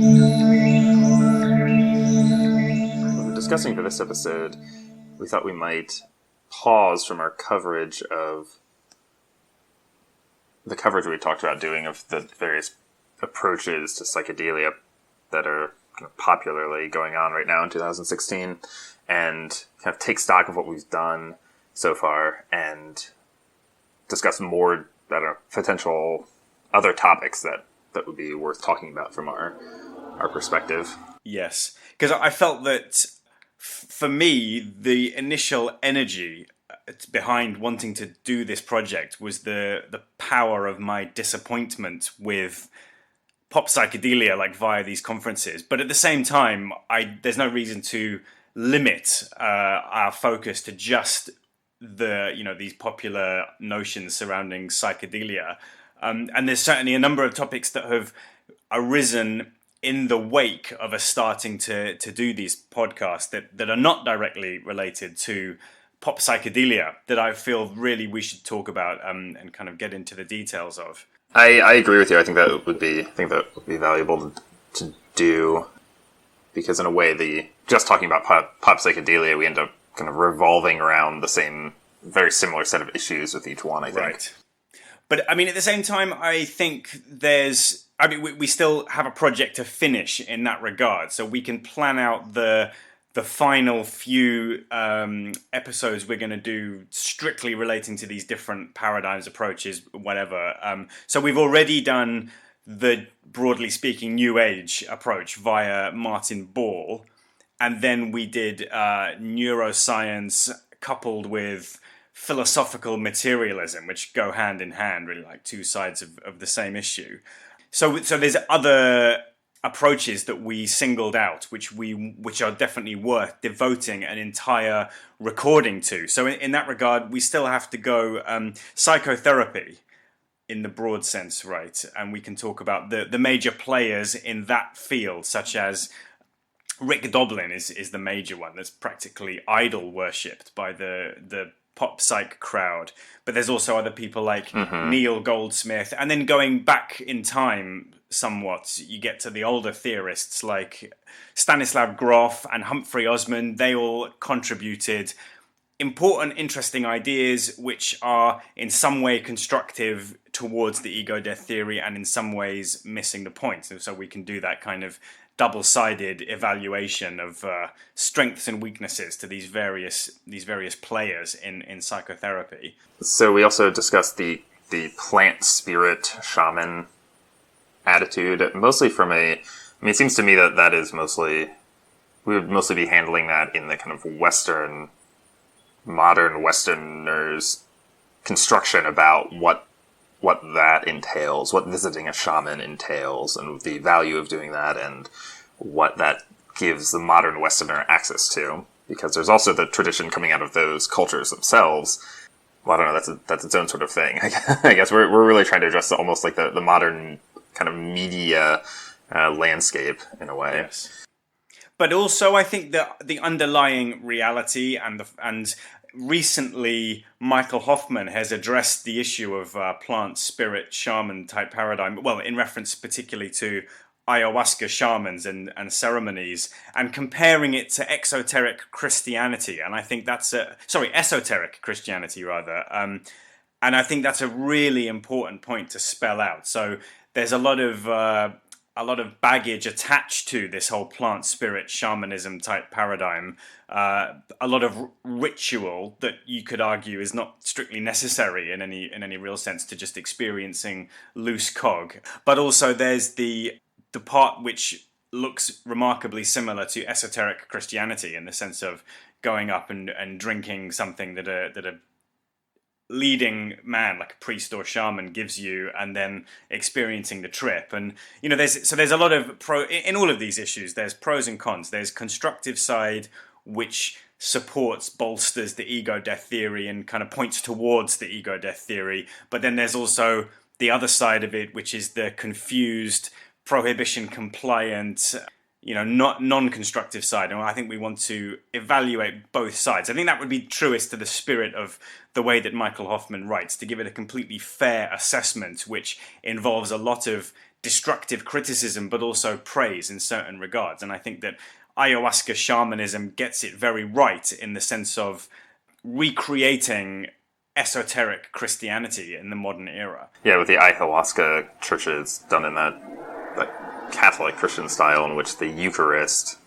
We're discussing for this episode, we thought we might pause from our coverage of the coverage we talked about doing of the various approaches to psychedelia that are kind of popularly going on right now in 2016, and kind of take stock of what we've done so far and discuss more potential other topics that would be worth talking about from our perspective. Yes, because I felt that for me, the initial energy behind wanting to do this project was the power of my disappointment with pop psychedelia, like via these conferences. But at the same time, there's no reason to limit our focus to just these popular notions surrounding psychedelia. And there's certainly a number of topics that have arisen in the wake of us starting to do these podcasts that are not directly related to pop psychedelia that I feel really we should talk about and kind of get into the details of. I agree with you. I think that would be valuable to do, because in a way, just talking about pop psychedelia, we end up kind of revolving around the same, very similar set of issues with each one, I think. Right. But I mean, at the same time, I think we still have a project to finish in that regard, so we can plan out the final few episodes we're going to do strictly relating to these different paradigms, approaches, whatever. So we've already done the, broadly speaking, New Age approach via Martin Ball, and then we did neuroscience coupled with philosophical materialism, which go hand in hand, really, like two sides of the same issue. So there's other approaches that we singled out, which are definitely worth devoting an entire recording to. So in that regard, we still have to go psychotherapy in the broad sense, right? And we can talk about the major players in that field, such as Rick Doblin is the major one that's practically idol worshipped by the pop psych crowd. But there's also other people like Neil Goldsmith, and then going back in time somewhat, you get to the older theorists like Stanislav Grof and Humphrey Osmond. They all contributed important, interesting ideas which are in some way constructive towards the ego death theory and in some ways missing the point. And so we can do that kind of double-sided evaluation of strengths and weaknesses to these various players in psychotherapy. So we also discussed the plant spirit shaman attitude, mostly from it seems to me that is mostly, we would mostly be handling that in the kind of modern Westerners' construction about what that entails, what visiting a shaman entails, and the value of doing that, and what that gives the modern Westerner access to. Because there's also the tradition coming out of those cultures themselves. Well, I don't know, that's its own sort of thing. I guess we're really trying to address almost like the modern kind of media landscape in a way. Yes. But also, I think the underlying reality and recently Michael Hoffman has addressed the issue of plant spirit shaman type paradigm. Well, in reference particularly to ayahuasca shamans and ceremonies, and comparing it to exoteric Christianity. And I think that's esoteric Christianity rather. And I think that's a really important point to spell out. So there's a lot of baggage attached to this whole plant spirit shamanism type paradigm. A lot of ritual that you could argue is not strictly necessary in any real sense to just experiencing loose cog. But also there's the part which looks remarkably similar to esoteric Christianity in the sense of going up and drinking something that a leading man like a priest or shaman gives you, and then experiencing the trip. And there's a lot of in all of these issues. There's pros and cons. There's constructive side which bolsters the ego death theory and kind of points towards the ego death theory, but then there's also the other side of it, which is the confused prohibition compliant not non-constructive side. And I think we want to evaluate both sides. I think that would be truest to the spirit of the way that Michael Hoffman writes, to give it a completely fair assessment, which involves a lot of destructive criticism, but also praise in certain regards. And I think that ayahuasca shamanism gets it very right in the sense of recreating esoteric Christianity in the modern era. Yeah, with the ayahuasca churches done in that Catholic Christian style, in which the Eucharist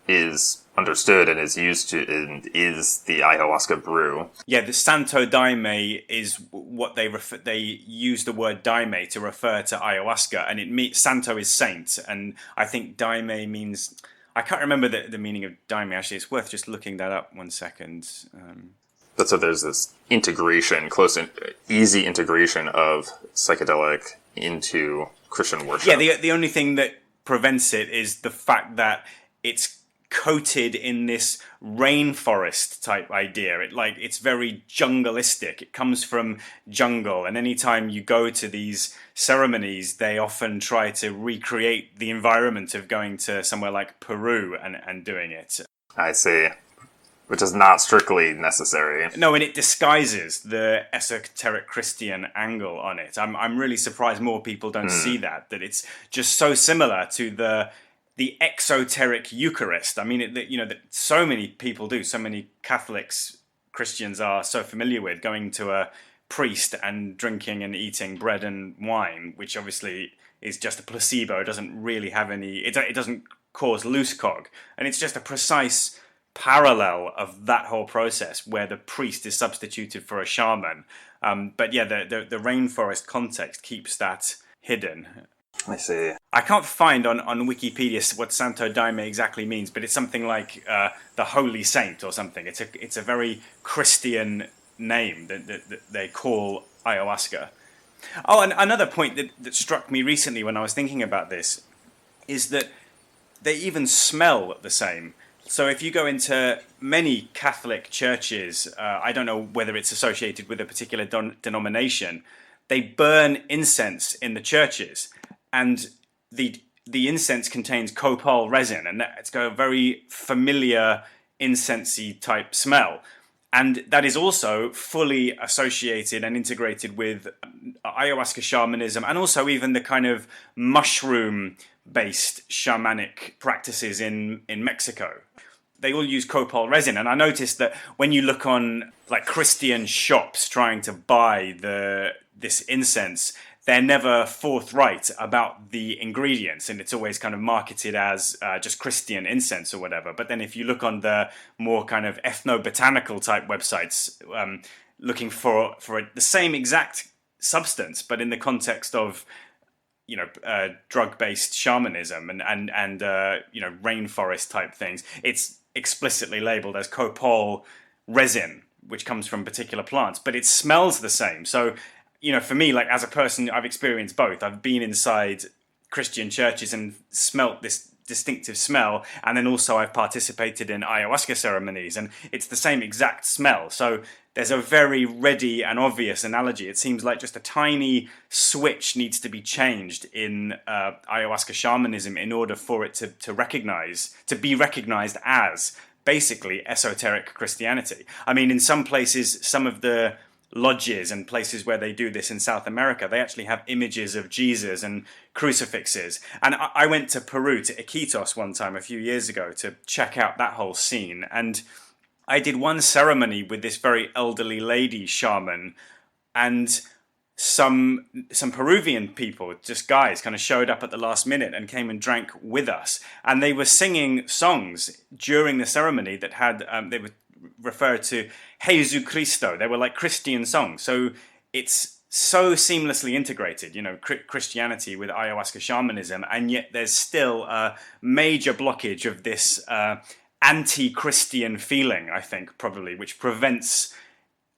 is understood and is used to, and is the ayahuasca brew. Yeah, the Santo Daime is what they use the word daime to refer to ayahuasca, and it means Santo is saint, and I think daime means, I can't remember the meaning of daime actually. It's worth just looking that up 1 second. But so there's this integration, easy integration of psychedelic into Christian worship. Yeah, the only thing that prevents it is the fact that it's coated in this rainforest type idea. It's very jungleistic. It comes from jungle, and anytime you go to these ceremonies, they often try to recreate the environment of going to somewhere like Peru and doing it. I see. Which is not strictly necessary. No, and it disguises the esoteric Christian angle on it. I'm really surprised more people don't see that it's just so similar to the exoteric Eucharist. I mean, that so many people do, so many Catholics, Christians are so familiar with going to a priest and drinking and eating bread and wine, which obviously is just a placebo. It doesn't really have any, it doesn't cause loose cog. And it's just a precise parallel of that whole process where the priest is substituted for a shaman. But yeah, the rainforest context keeps that hidden. I see. I can't find on Wikipedia what Santo Daime exactly means, but it's something like the Holy Saint or something. It's a very Christian name that they call ayahuasca. Oh, and another point that struck me recently when I was thinking about this is that they even smell the same. So if you go into many Catholic churches, I don't know whether it's associated with a particular denomination, they burn incense in the churches, and the incense contains copal resin, and it's got a very familiar incensey type smell. And that is also fully associated and integrated with ayahuasca shamanism, and also even the kind of mushroom-based shamanic practices in Mexico. They all use copal resin, and I noticed that when you look on like Christian shops trying to buy this incense, they're never forthright about the ingredients, and it's always kind of marketed as just Christian incense or whatever. But then if you look on the more kind of ethnobotanical type websites, looking for the same exact substance, but in the context of drug-based shamanism and rainforest type things, it's explicitly labeled as copal resin, which comes from particular plants, but it smells the same. So, for me, like as a person, I've experienced both. I've been inside Christian churches and smelt this distinctive smell, and then also I've participated in ayahuasca ceremonies, and it's the same exact smell. So there's a very ready and obvious analogy. It seems like just a tiny switch needs to be changed in ayahuasca shamanism in order for it to be recognized as basically esoteric Christianity. I mean, in some places, some of the lodges and places where they do this in South America, they actually have images of Jesus and crucifixes. And I went to Peru, to Iquitos one time a few years ago to check out that whole scene. And I did one ceremony with this very elderly lady shaman, and some Peruvian people, just guys, kind of showed up at the last minute and came and drank with us. And they were singing songs during the ceremony that had, they were referred to Jesus Cristo. They were like Christian songs. So it's so seamlessly integrated, Christianity with ayahuasca shamanism, and yet there's still a major blockage of this anti-Christian feeling, I think, probably, which prevents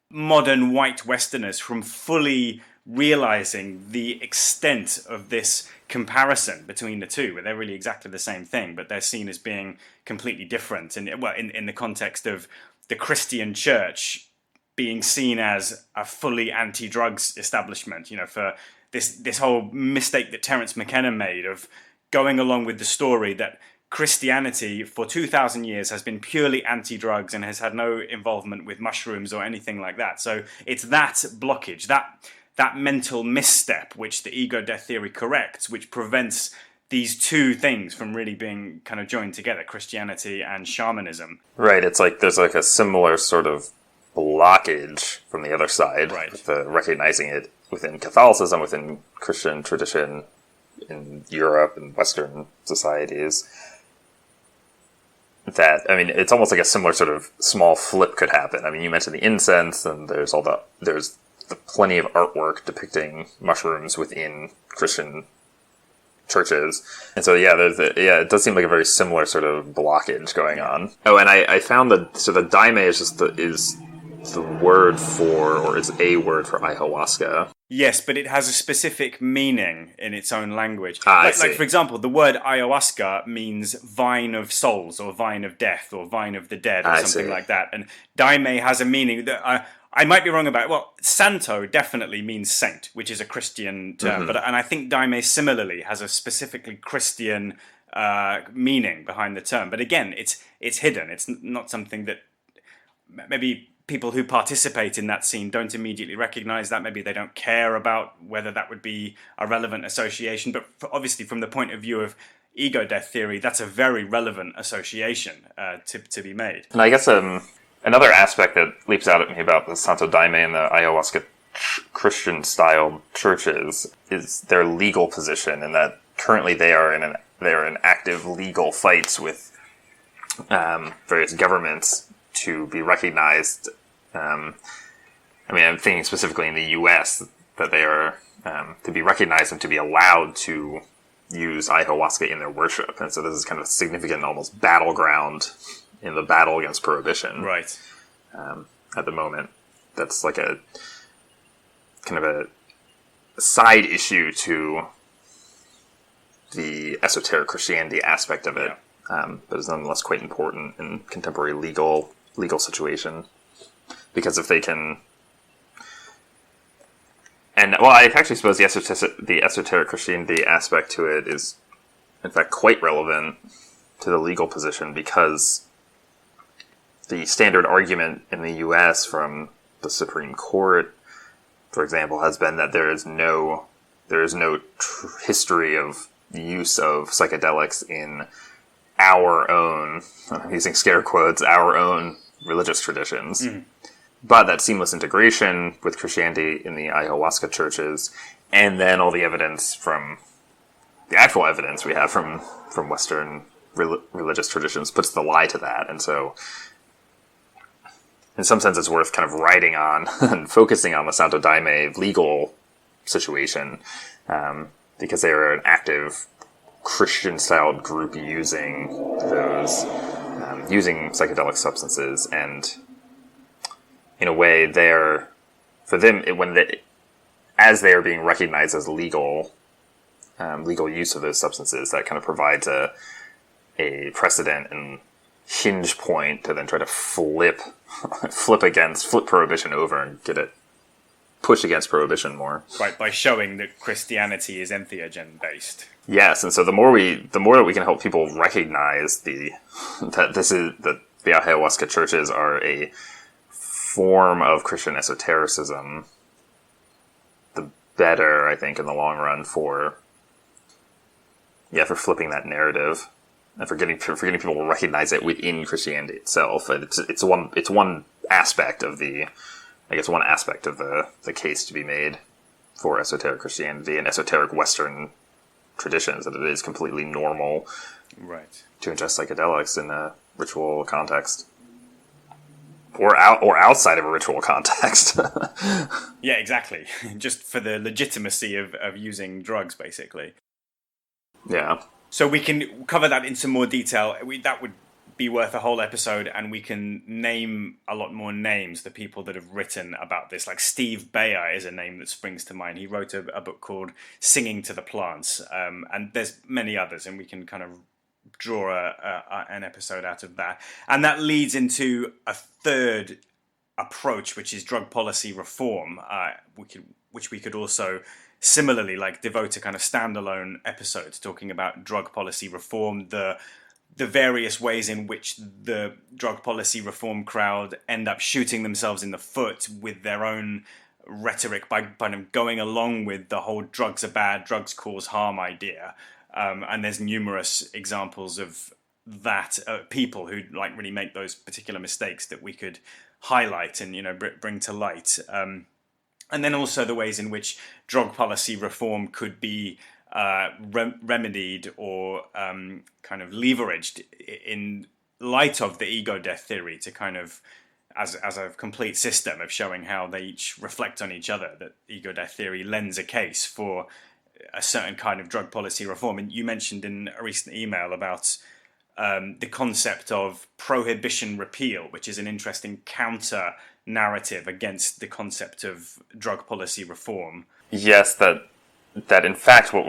modern white Westerners from fully realizing the extent of this comparison between the two, where they're really exactly the same thing, but they're seen as being completely different. And in the context of the Christian church being seen as a fully anti-drugs establishment, for this whole mistake that Terence McKenna made of going along with the story that Christianity for 2,000 years has been purely anti-drugs and has had no involvement with mushrooms or anything like that. So it's that blockage, that mental misstep, which the ego death theory corrects, which prevents these two things from really being kind of joined together, Christianity and shamanism. Right, it's like there's like a similar sort of blockage from the other side, right, with recognizing it within Catholicism, within Christian tradition in Europe and Western societies. That, I mean, it's almost like a similar sort of small flip could happen. I mean, you mentioned the incense, and there's plenty of artwork depicting mushrooms within Christian churches. And so, it does seem like a very similar sort of blockage going on. Oh, and I found that, so the daime is just is the word for, or is a word for ayahuasca. Yes, but it has a specific meaning in its own language. Like, for example, the word ayahuasca means vine of souls, or vine of death, or vine of the dead, or something like that. And daime has a meaning that I might be wrong about. Well, Santo definitely means saint, which is a Christian term. Mm-hmm. And I think daime similarly has a specifically Christian meaning behind the term. But again, it's hidden. It's not something that maybe people who participate in that scene don't immediately recognize that. Maybe they don't care about whether that would be a relevant association. But obviously, from the point of view of ego death theory, that's a very relevant association to be made. And I guess another aspect that leaps out at me about the Santo Daime and the ayahuasca Christian-style churches is their legal position, and that currently they are in active legal fights with various governments to be recognized. I'm thinking specifically in the U.S. that they are to be recognized and to be allowed to use ayahuasca in their worship. And so this is kind of a significant, almost battleground in the battle against prohibition. Right. At the moment, that's like a kind of a side issue to the esoteric Christianity aspect of it, but is nonetheless quite important in contemporary legal situation, because if they can, and well, I actually suppose the esoteric Christianity aspect to it is in fact quite relevant to the legal position, because the standard argument in the U.S. from the Supreme Court, for example, has been that there is no history of the use of psychedelics in our own, I'm using scare quotes, our own religious traditions. Mm. But that seamless integration with Christianity in the ayahuasca churches, and then all the evidence from the actual evidence we have from Western religious traditions puts the lie to that. And so in some sense it's worth kind of writing on and focusing on the Santo Daime legal situation, because they are an active Christian-styled group using using psychedelic substances, and in a way, for them, as they are being recognized as legal use of those substances, that kind of provides a precedent and hinge point to then try to flip prohibition over and get it pushed against prohibition more. Right, by showing that Christianity is entheogen based. Yes, and so the more that we can help people recognize that the ayahuasca churches are a form of Christian esotericism, the better, I think, in the long run for flipping that narrative and for getting people to recognize it within Christianity itself. And it's one aspect of the case to be made for esoteric Christianity and esoteric Western traditions, that it is completely normal, right, to ingest psychedelics in a ritual context, or outside of a ritual context. Yeah, exactly. Just for the legitimacy of using drugs, basically. Yeah. So we can cover that in some more detail. That would be worth a whole episode, and we can name a lot more names, the people that have written about this. Like Steve Bayer is a name that springs to mind. He wrote a book called Singing to the Plants, and there's many others, and we can kind of draw an episode out of that. And that leads into a third approach, which is drug policy reform, which we could also similarly like devote a kind of standalone episode talking about drug policy reform, the various ways in which the drug policy reform crowd end up shooting themselves in the foot with their own rhetoric by kind of going along with the whole drugs are bad, drugs cause harm idea. And there's numerous examples of that, people who like really make those particular mistakes that we could highlight and, bring to light. And then also the ways in which drug policy reform could be remedied or kind of leveraged in light of the ego death theory to kind of as a complete system of showing how they each reflect on each other, that ego death theory lends a case for a certain kind of drug policy reform. And you mentioned in a recent email about the concept of prohibition repeal, which is an interesting counter narrative against the concept of drug policy reform. Yes, that in fact what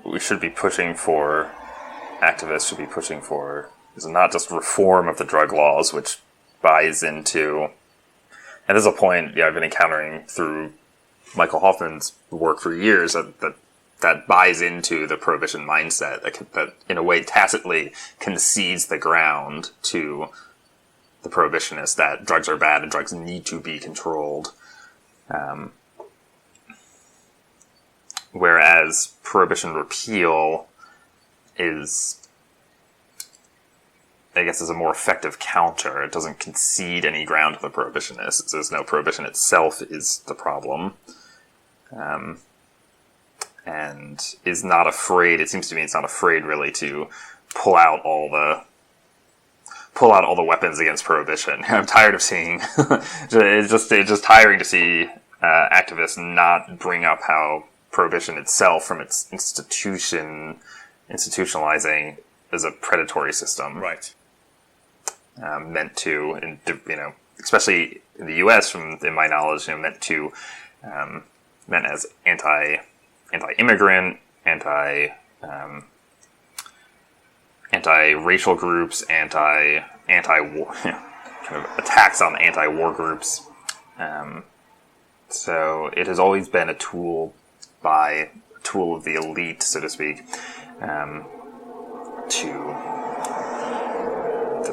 we should be pushing for, activists should be pushing for, is not just reform of the drug laws, which buys into, and this is a point I've been encountering through Michael Hoffman's work for years, that buys into the prohibition mindset, that in a way tacitly concedes the ground to the prohibitionists that drugs are bad and drugs need to be controlled. Whereas prohibition repeal is, I guess, is a more effective counter. It doesn't concede any ground to the prohibitionists. It says no, prohibition itself is the problem. And is not afraid, it seems to me it's not afraid really to pull out all the weapons against prohibition. I'm tired of seeing, it's just tiring to see activists not bring up how prohibition itself, from its institutionalizing, is a predatory system. Right. Meant to, especially in the U.S., in my knowledge, meant as anti-immigrant, anti-racial groups, anti-war, kind of attacks on anti-war groups. So it has always been a tool of the elite, so to speak, to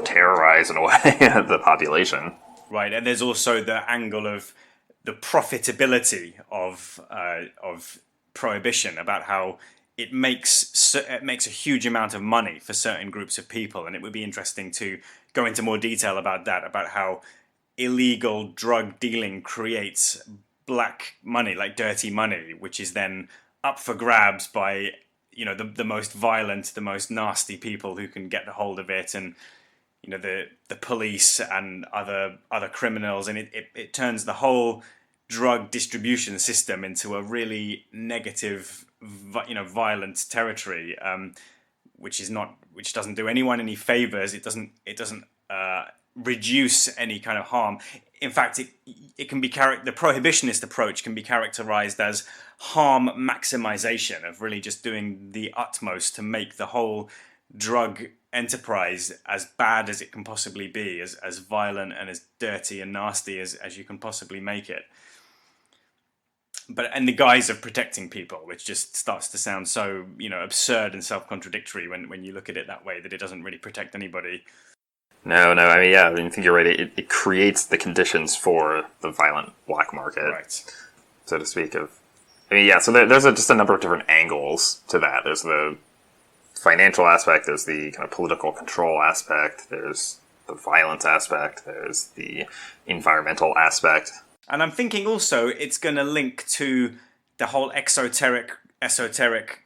terrorize in a way the population. Right, and there's also the angle of the profitability of prohibition, about how it makes a huge amount of money for certain groups of people, and it would be interesting to go into more detail about that, about how illegal drug dealing creates black money, like dirty money, which is then up for grabs by the most violent, the most nasty people who can get a hold of it, and the police and other criminals, and it turns the whole drug distribution system into a really negative, violent territory, which doesn't do anyone any favors. It doesn't reduce any kind of harm. In fact, it can be the prohibitionist approach can be characterized as harm maximization, of really just doing the utmost to make the whole drug enterprise as bad as it can possibly be, as violent and as dirty and nasty as you can possibly make it. But in the guise of protecting people, which just starts to sound so, absurd and self-contradictory when you look at it that way, that it doesn't really protect anybody. No, I think you're right. It creates the conditions for the violent black market, right, so to speak. So there's just a number of different angles to that. There's the financial aspect, there's the kind of political control aspect, there's the violence aspect, there's the environmental aspect. And I'm thinking also it's going to link to the whole esoteric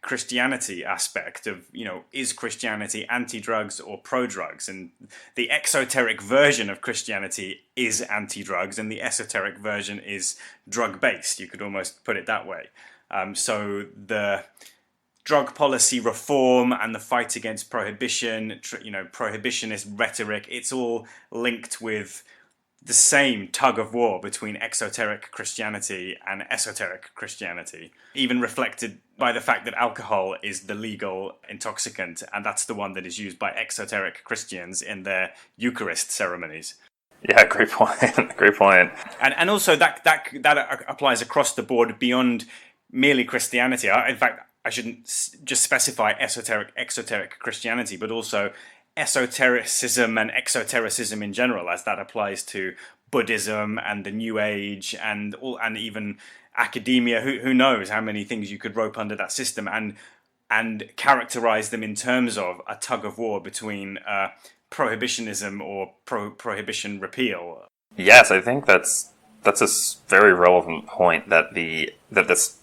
Christianity aspect of, is Christianity anti-drugs or pro-drugs? And the exoteric version of Christianity is anti-drugs, and the esoteric version is drug-based. You could almost put it that way. So the drug policy reform and the fight against prohibition, prohibitionist rhetoric, it's all linked with the same tug of war between exoteric Christianity and esoteric Christianity, even reflected by the fact that alcohol is the legal intoxicant, and that's the one that is used by exoteric Christians in their Eucharist ceremonies. Yeah, great point. Great point. And also that applies across the board beyond merely Christianity. In fact, I shouldn't just specify exoteric Christianity, but also esotericism and exotericism in general, as that applies to Buddhism and the New Age and even academia. Who knows how many things you could rope under that system and characterize them in terms of a tug of war between prohibitionism or prohibition repeal. Yes, I think that's a very relevant point, that this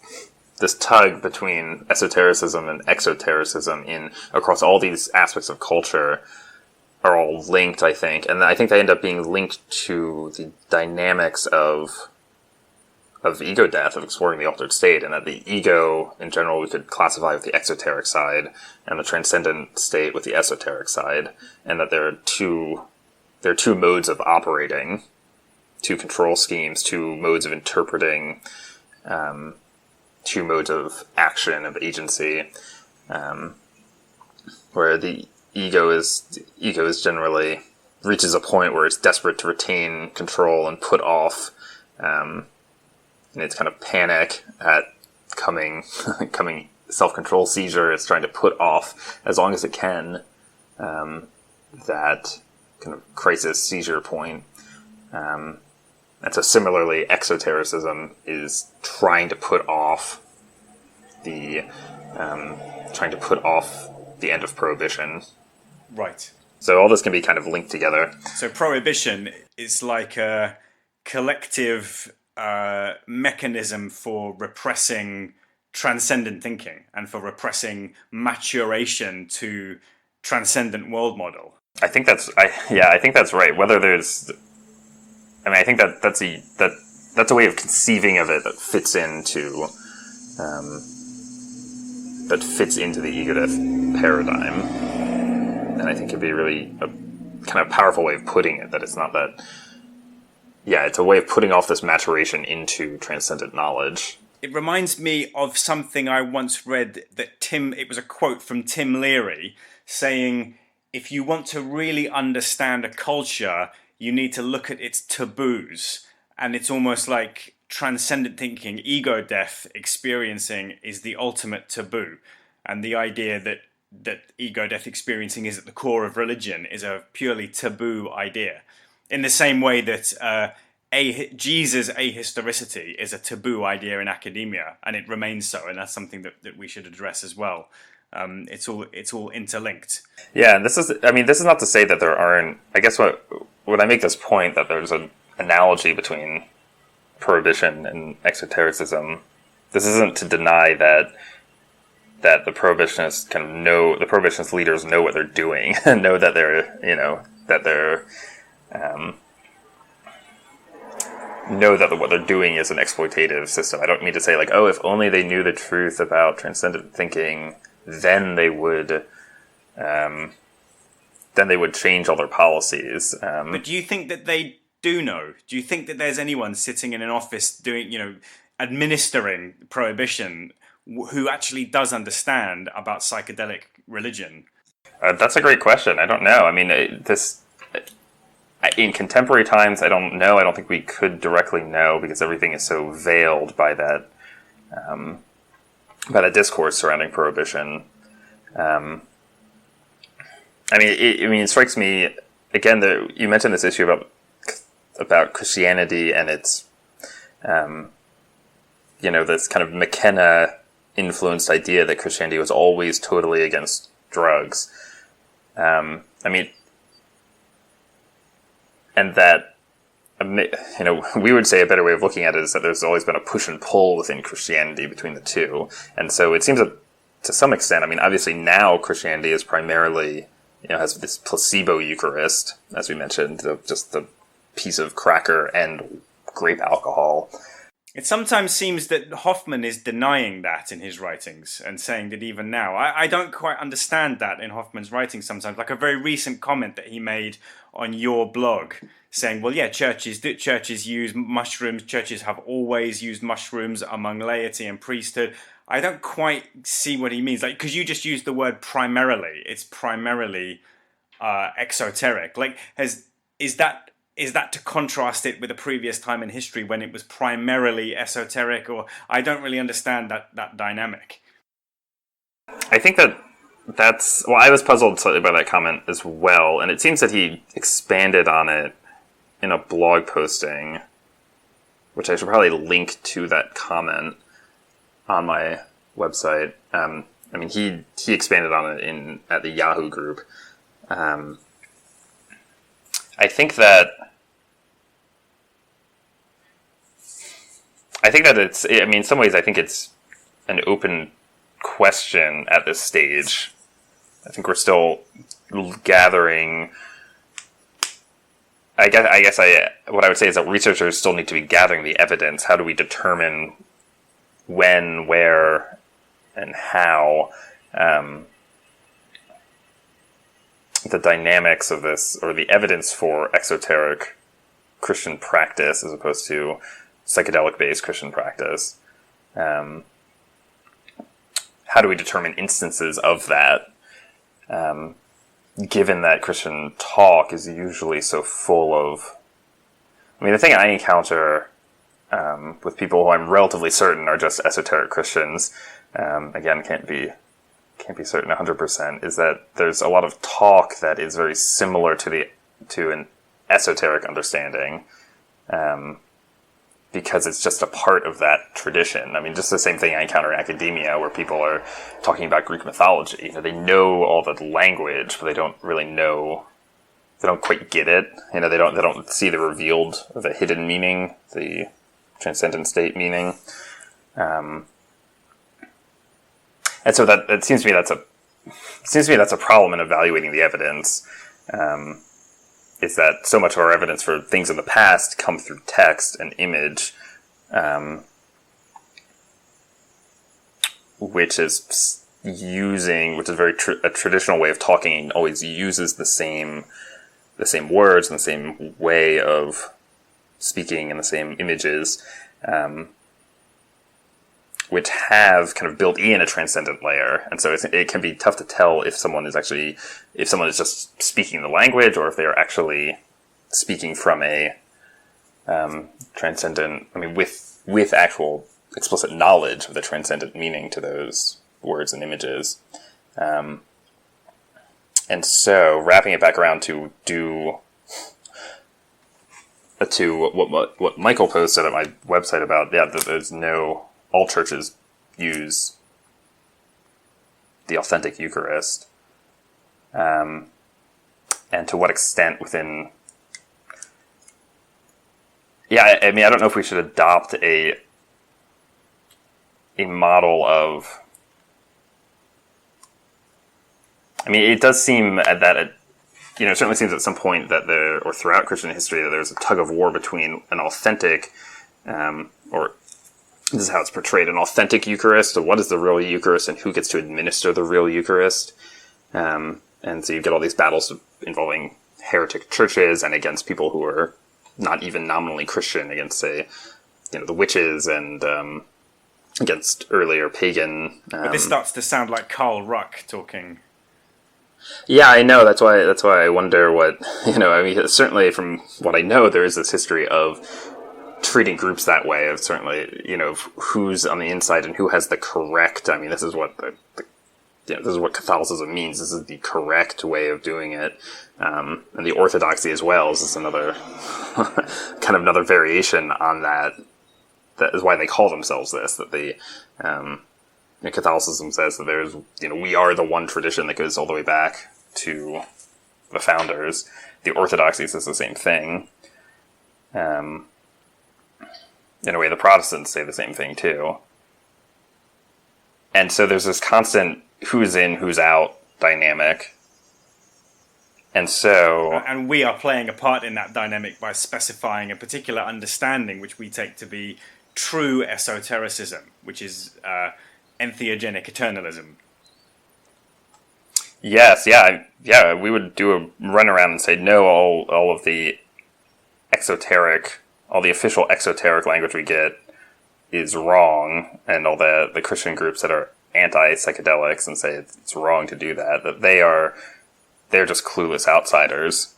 tug between esotericism and exotericism across all these aspects of culture are all linked, I think. And I think they end up being linked to the dynamics of ego death, of exploring the altered state, and that the ego, in general, we could classify with the exoteric side, and the transcendent state with the esoteric side, and that there are two modes of operating, two control schemes, two modes of interpreting, two modes of action, of agency, where the ego is generally reaches a point where it's desperate to retain control and put off, in its kind of panic at coming self-control-seizure. It's trying to put off as long as it can that kind of crisis seizure point. And so similarly, exotericism is trying to put off the end of prohibition. Right. So all this can be kind of linked together. So prohibition is like a collective mechanism for repressing transcendent thinking and for repressing maturation to transcendent world model. I think that's right. Whether there's, I think that's a way of conceiving of it that fits into the ego death paradigm, and I think it'd be really a kind of powerful way of putting it. That it's not that. Yeah, it's a way of putting off this maturation into transcendent knowledge. It reminds me of something I once read it was a quote from Tim Leary saying, if you want to really understand a culture, you need to look at its taboos. And it's almost like transcendent thinking, ego death experiencing is the ultimate taboo. And the idea that ego death experiencing is at the core of religion is a purely taboo idea. In the same way that Jesus' ahistoricity is a taboo idea in academia, and it remains so, and that's something that we should address as well. It's all interlinked. Yeah, and this is not to say that there aren't. I guess when I make this point that there's an analogy between prohibition and exotericism, this isn't to deny that the prohibitionist the prohibitionist leaders know what they're doing and know that they're know that what they're doing is an exploitative system. I don't mean to say like, oh, if only they knew the truth about transcendent thinking, then they would change all their policies. But do you think that they do know? Do you think that there's anyone sitting in an office doing, administering prohibition who actually does understand about psychedelic religion? That's a great question. I don't know. I mean, in contemporary times, I don't know. I don't think we could directly know because everything is so veiled by that discourse surrounding prohibition. It strikes me again that you mentioned this issue about Christianity and its this kind of McKenna influenced idea that Christianity was always totally against drugs. And that, we would say a better way of looking at it is that there's always been a push and pull within Christianity between the two. And so it seems that to some extent, obviously now Christianity is primarily, has this placebo eucharist, as we mentioned, just the piece of cracker and grape alcohol. It sometimes seems that Hoffman is denying that in his writings and saying that even now. I don't quite understand that in Hoffman's writings sometimes. Like a very recent comment that he made on your blog saying, well, yeah, churches use mushrooms. Churches have always used mushrooms among laity and priesthood. I don't quite see what he means. Like, because you just used the word primarily. It's primarily exoteric. Like, is that is that to contrast it with a previous time in history when it was primarily esoteric? Or I don't really understand that dynamic. I think that's... Well, I was puzzled slightly by that comment as well, and it seems that he expanded on it in a blog posting, which I should probably link to that comment on my website. I mean, he expanded on it at the Yahoo group. I think that it's... I mean, in some ways, I think it's an open question at this stage. I think we're still gathering... I guess what I would say is that researchers still need to be gathering the evidence. How do we determine when, where, and how the dynamics of this, or the evidence for exoteric Christian practice as opposed to psychedelic-based Christian practice? How do we determine instances of that? Given that Christian talk is usually so full of... I mean, the thing I encounter with people who I'm relatively certain are just esoteric Christians, again, can't be certain 100%, is that there's a lot of talk that is very similar to an esoteric understanding, because it's just a part of that tradition. I mean, just the same thing I encounter in academia, where people are talking about Greek mythology. You know, they know all the language, but they don't really know. They don't quite get it. You know, they don't see the revealed, or the hidden meaning, the transcendent state meaning. And so that it seems to me that's a problem in evaluating the evidence. Is that so much of our evidence for things in the past come through text and image, which is very a traditional way of talking, and always uses the same words and the same way of speaking and the same images, which have kind of built in a transcendent layer. And so it can be tough to tell if someone is just speaking the language, or if they are actually speaking from a transcendent, I mean, with actual explicit knowledge of the transcendent meaning to those words and images. And so wrapping it back around to what Michael posted at my website about, that all churches use the authentic Eucharist, and to what extent within... Yeah, I mean, I don't know if we should adopt a model of... I mean, it does seem that it certainly seems at some point that or throughout Christian history, that there's a tug of war between an authentic, or this is how it's portrayed, an authentic Eucharist, or what is the real Eucharist, and who gets to administer the real Eucharist. And so you get all these battles involving heretic churches and against people who are not even nominally Christian, against, say, the witches, and against earlier pagan... But this starts to sound like Karl Ruck talking. Yeah, I know. That's why I wonder what... I mean, certainly from what I know, there is this history of treating groups that way, of certainly, who's on the inside and who has the correct... I mean, this is what this is what Catholicism means. This is the correct way of doing it. And the orthodoxy as well is just another kind of another variation on that. That is why they call themselves this. That they, Catholicism says that there's, we are the one tradition that goes all the way back to the founders. The orthodoxy says the same thing. In a way, the Protestants say the same thing too. And so there's this constant who's in, who's out dynamic. And we are playing a part in that dynamic by specifying a particular understanding which we take to be true esotericism, which is entheogenic eternalism. Yes, yeah, we would do a run around and say, no, all of the exoteric, all the official exoteric language we get is wrong, and all the Christian groups that are anti-psychedelics and say it's wrong to do that they're just clueless outsiders,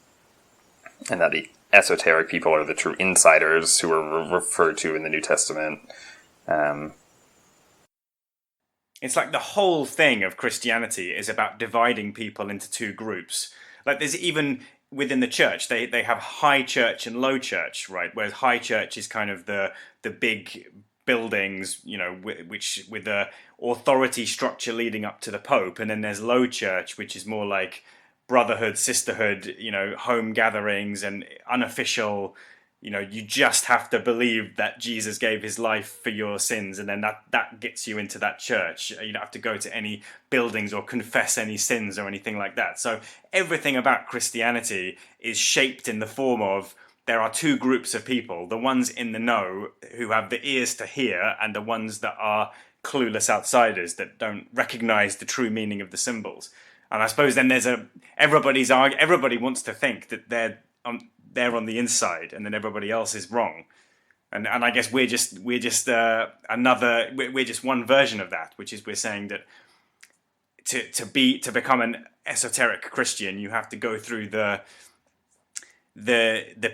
and that the esoteric people are the true insiders who are referred to in the New Testament. It's like the whole thing of Christianity is about dividing people into two groups. Like there's even within the church, they have high church and low church, right? Whereas high church is kind of the big buildings, you know, which with the authority structure leading up to the Pope, and then there's low church, which is more like brotherhood, sisterhood, you know, home gatherings and unofficial. You know, you just have to believe that Jesus gave his life for your sins, and then that gets you into that church. You don't have to go to any buildings or confess any sins or anything like that. So everything about Christianity is shaped in the form of there are two groups of people, the ones in the know who have the ears to hear, and the ones that are clueless outsiders that don't recognize the true meaning of the symbols. And I suppose then there's everybody wants to think that they're on the inside, and then everybody else is wrong. And I guess we're just one version of that, which is we're saying that to become an esoteric Christian, you have to go through the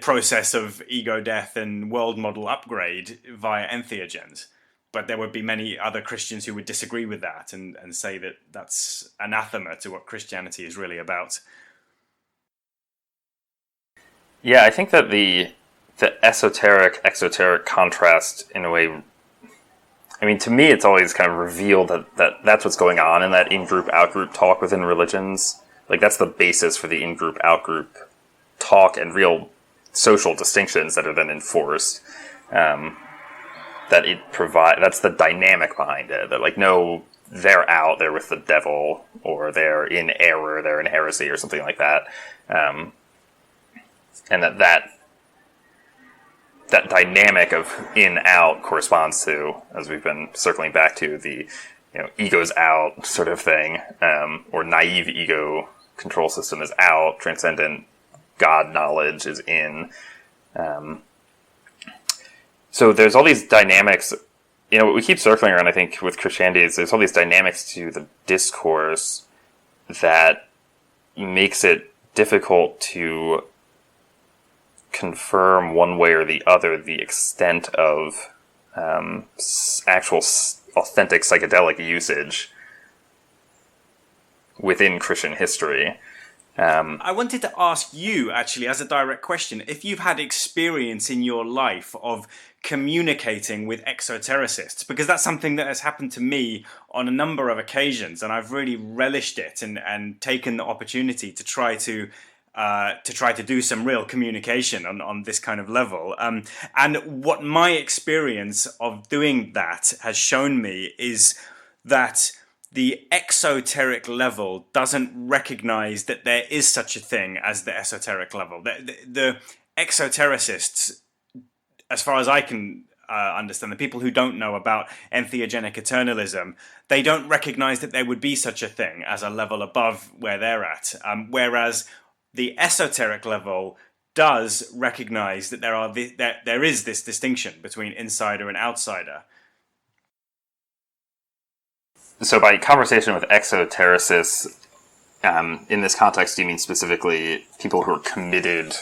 process of ego death and world model upgrade via entheogens. But there would be many other Christians who would disagree with that and say that that's anathema to what Christianity is really about. Yeah, I think that the esoteric exoteric contrast, in a way, I mean, to me, it's always kind of revealed that that's what's going on in that in-group out-group talk within religions. Like, that's the basis for the in-group out-group talk and real social distinctions that are then enforced. That's the dynamic behind it. That, like, no, they're out, they're with the devil, or they're in error, they're in heresy, or something like that. And that dynamic of in-out corresponds to, as we've been circling back to, the ego's out sort of thing, or naive ego control system is out, transcendent God knowledge is in. So there's all these dynamics, what we keep circling around, I think, with Christianity is there's all these dynamics to the discourse that makes it difficult to confirm one way or the other the extent of actual authentic psychedelic usage within Christian history. I wanted to ask you, actually, as a direct question, if you've had experience in your life of communicating with exotericists, because that's something that has happened to me on a number of occasions, and I've really relished it and taken the opportunity to try to do some real communication on this kind of level. And what my experience of doing that has shown me is that the exoteric level doesn't recognize that there is such a thing as the esoteric level. The exotericists, as far as I can understand, the people who don't know about entheogenic eternalism, they don't recognize that there would be such a thing as a level above where they're at. Whereas the esoteric level does recognize that there is this distinction between insider and outsider. So by conversation with exotericists, in this context, do you mean specifically people who are committed,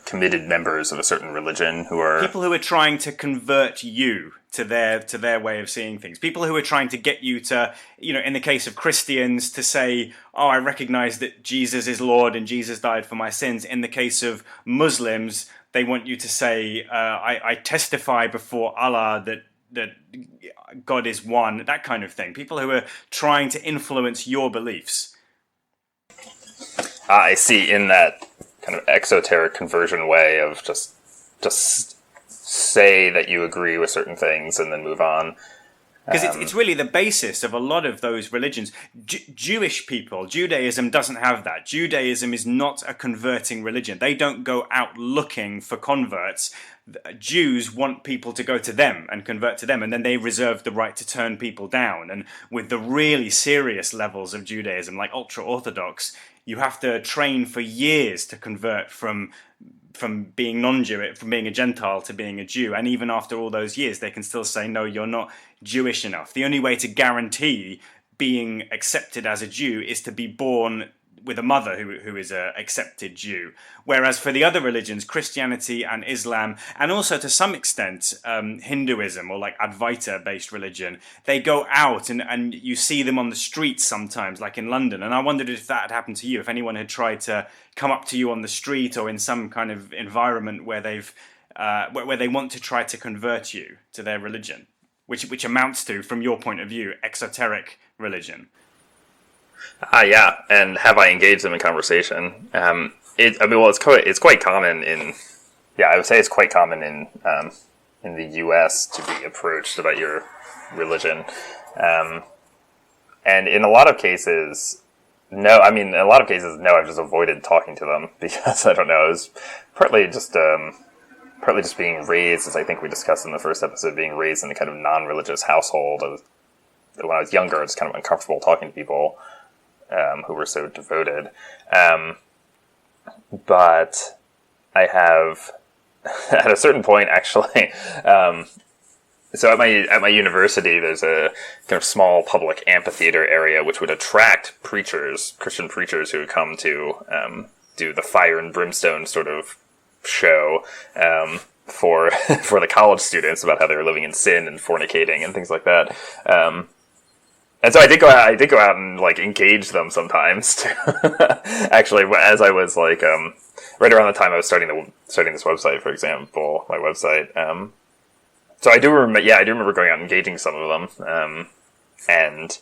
committed members of a certain religion who are... People who are trying to convert you to their way of seeing things. People who are trying to get you to, in the case of Christians, to say, oh, I recognize that Jesus is Lord and Jesus died for my sins. In the case of Muslims, they want you to say, I testify before Allah that God is one, that kind of thing. People who are trying to influence your beliefs. I see, in that kind of exoteric conversion way of just say that you agree with certain things and then move on. Because it's really the basis of a lot of those religions. Jewish people, Judaism doesn't have that. Judaism is not a converting religion. They don't go out looking for converts. Jews want people to go to them and convert to them, and then they reserve the right to turn people down. And with the really serious levels of Judaism, like ultra-Orthodox, you have to train for years to convert from being non-Jewish, from being a Gentile to being a Jew. And even after all those years, they can still say, no, you're not Jewish enough. The only way to guarantee being accepted as a Jew is to be born with a mother who is a accepted Jew. Whereas for the other religions, Christianity and Islam, and also to some extent Hinduism or like Advaita based religion, they go out and you see them on the streets sometimes, like in London. And I wondered if that had happened to you, if anyone had tried to come up to you on the street or in some kind of environment where where they want to try to convert you to their religion, which amounts to, from your point of view, exoteric religion. Yeah, and have I engaged them in conversation? It's quite common in. Yeah, I would say it's quite common in the U.S. to be approached about your religion, and in a lot of cases, no. I mean, in a lot of cases, no. I've just avoided talking to them because I don't know. It was partly just being raised, as I think we discussed in the first episode, being raised in a kind of non-religious household. When I was younger, I was kind of uncomfortable talking to people who were so devoted. But I have, at a certain point, actually, so at my university, there's a kind of small public amphitheater area which would attract Christian preachers who would come to do the fire and brimstone sort of show for the college students about how they were living in sin and fornicating and things like that. And so I did go out and like engage them sometimes too. Actually, as I was like right around the time I was starting this website, for example, my website. So I do remember going out and engaging some of them, and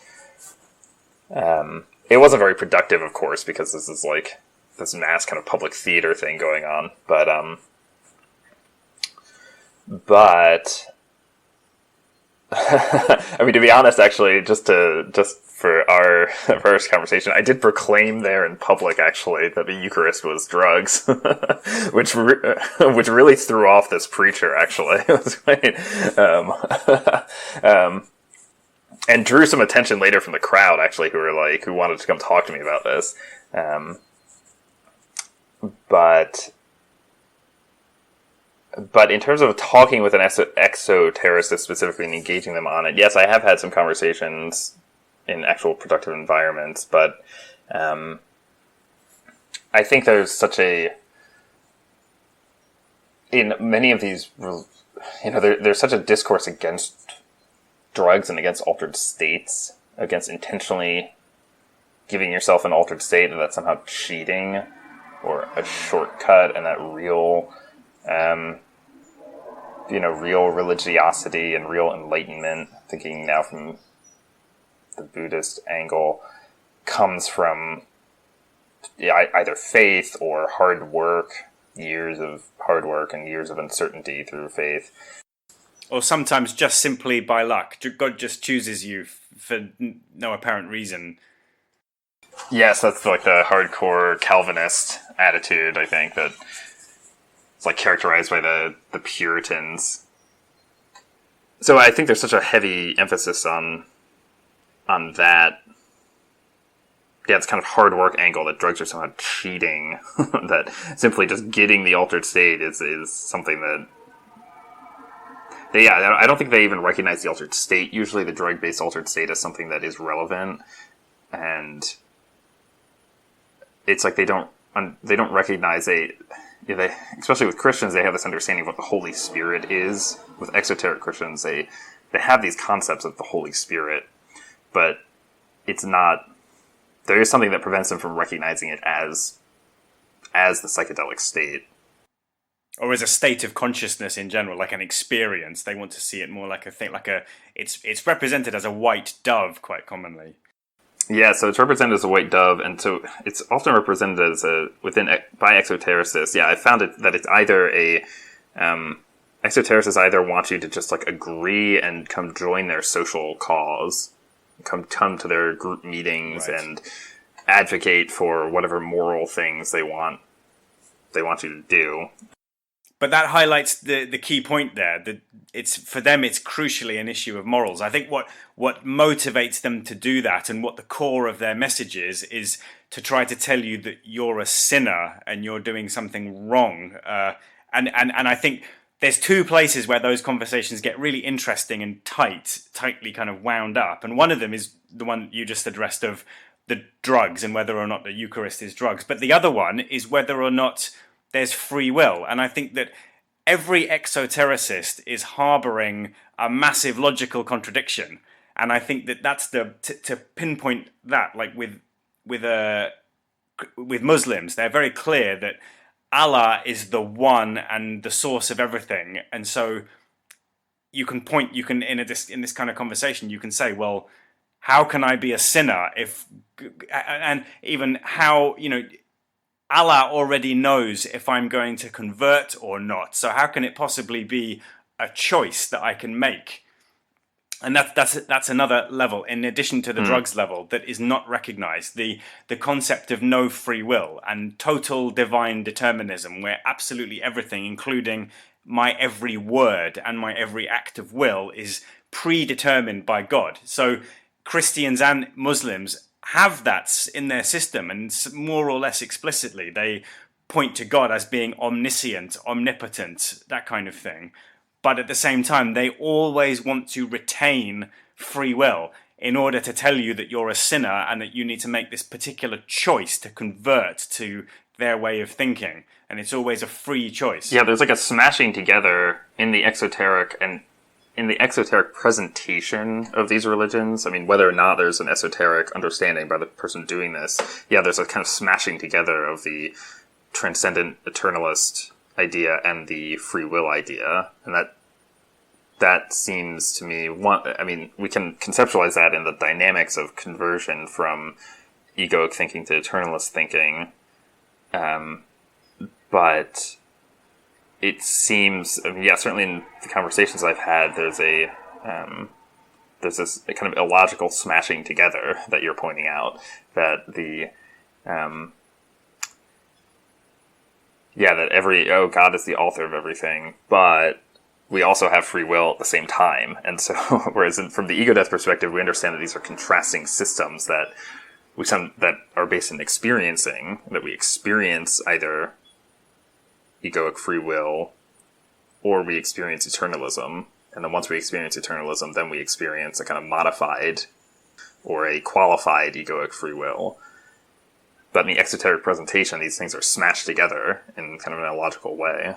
it wasn't very productive, of course, because this is like this mass kind of public theater thing going on. But I mean, to be honest, actually, just for our first conversation, I did proclaim there in public, actually, that the Eucharist was drugs, which really threw off this preacher. Actually, it was great, and drew some attention later from the crowd, actually, who wanted to come talk to me about this. But in terms of talking with an exotericist specifically and engaging them on it, yes, I have had some conversations in actual productive environments, but I think there's such in many of these, there's such a discourse against drugs and against altered states, against intentionally giving yourself an altered state, and that's somehow cheating or a shortcut, and that real religiosity and real enlightenment, thinking now from the Buddhist angle, comes from either faith or hard work, years of hard work and years of uncertainty through faith. Or sometimes just simply by luck. God just chooses you for no apparent reason. Yes, that's like the hardcore Calvinist attitude, I think, that it's like characterized by the Puritans. So I think there's such a heavy emphasis on that. Yeah, it's kind of hard work angle that drugs are somehow cheating, that simply just getting the altered state is something that I don't think they even recognize the altered state. Usually the drug-based altered state is something that is relevant, and it's like they don't recognize especially with Christians, they have this understanding of what the Holy Spirit is. With exoteric Christians, they have these concepts of the Holy Spirit, but it's not. There is something that prevents them from recognizing it as the psychedelic state, or as a state of consciousness in general, like an experience. They want to see it more like a thing, it's represented as a white dove quite commonly. Yeah, so it's represented as a white dove, and so it's often represented as by exotericists. Yeah, I found that it's either exotericists either want you to just like agree and come join their social cause, come to their group meetings, right, and advocate for whatever moral things they want you to do. But that highlights the key point there, that for them it's crucially an issue of morals. I think what motivates them to do that, and what the core of their message is to try to tell you that you're a sinner and you're doing something wrong. And I think there's two places where those conversations get really interesting and tightly kind of wound up. And one of them is the one you just addressed of the drugs and whether or not the Eucharist is drugs. But the other one is whether or not there's free will. And I think that every exotericist is harboring a massive logical contradiction. And I think that that's to pinpoint that, like with Muslims, they're very clear that Allah is the one and the source of everything. And so you can in this kind of conversation, you can say, well, how can I be a sinner and even how, Allah already knows if I'm going to convert or not. So how can it possibly be a choice that I can make? And that's another level, in addition to the drugs level, that is not recognized. The concept of no free will and total divine determinism, where absolutely everything, including my every word and my every act of will, is predetermined by God. So Christians and Muslims have that in their system, and more or less explicitly they point to God as being omniscient, omnipotent, that kind of thing. But at the same time, they always want to retain free will in order to tell you that you're a sinner and that you need to make this particular choice to convert to their way of thinking. And it's always a free choice. Yeah, there's like a smashing together in the exoteric and in the exoteric presentation of these religions. I mean, whether or not there's an esoteric understanding by the person doing this, yeah, there's a kind of smashing together of the transcendent eternalist idea and the free will idea, and that seems to me we can conceptualize that in the dynamics of conversion from egoic thinking to eternalist thinking, but it seems, certainly in the conversations I've had, there's this kind of illogical smashing together that you're pointing out, that that God is the author of everything, but we also have free will at the same time. And so, whereas from the ego death perspective, we understand that these are contrasting systems that are based in experiencing, that we experience either egoic free will or we experience eternalism. And then once we experience eternalism, then we experience a kind of modified or a qualified egoic free will. But in the exoteric presentation, these things are smashed together in kind of an illogical way,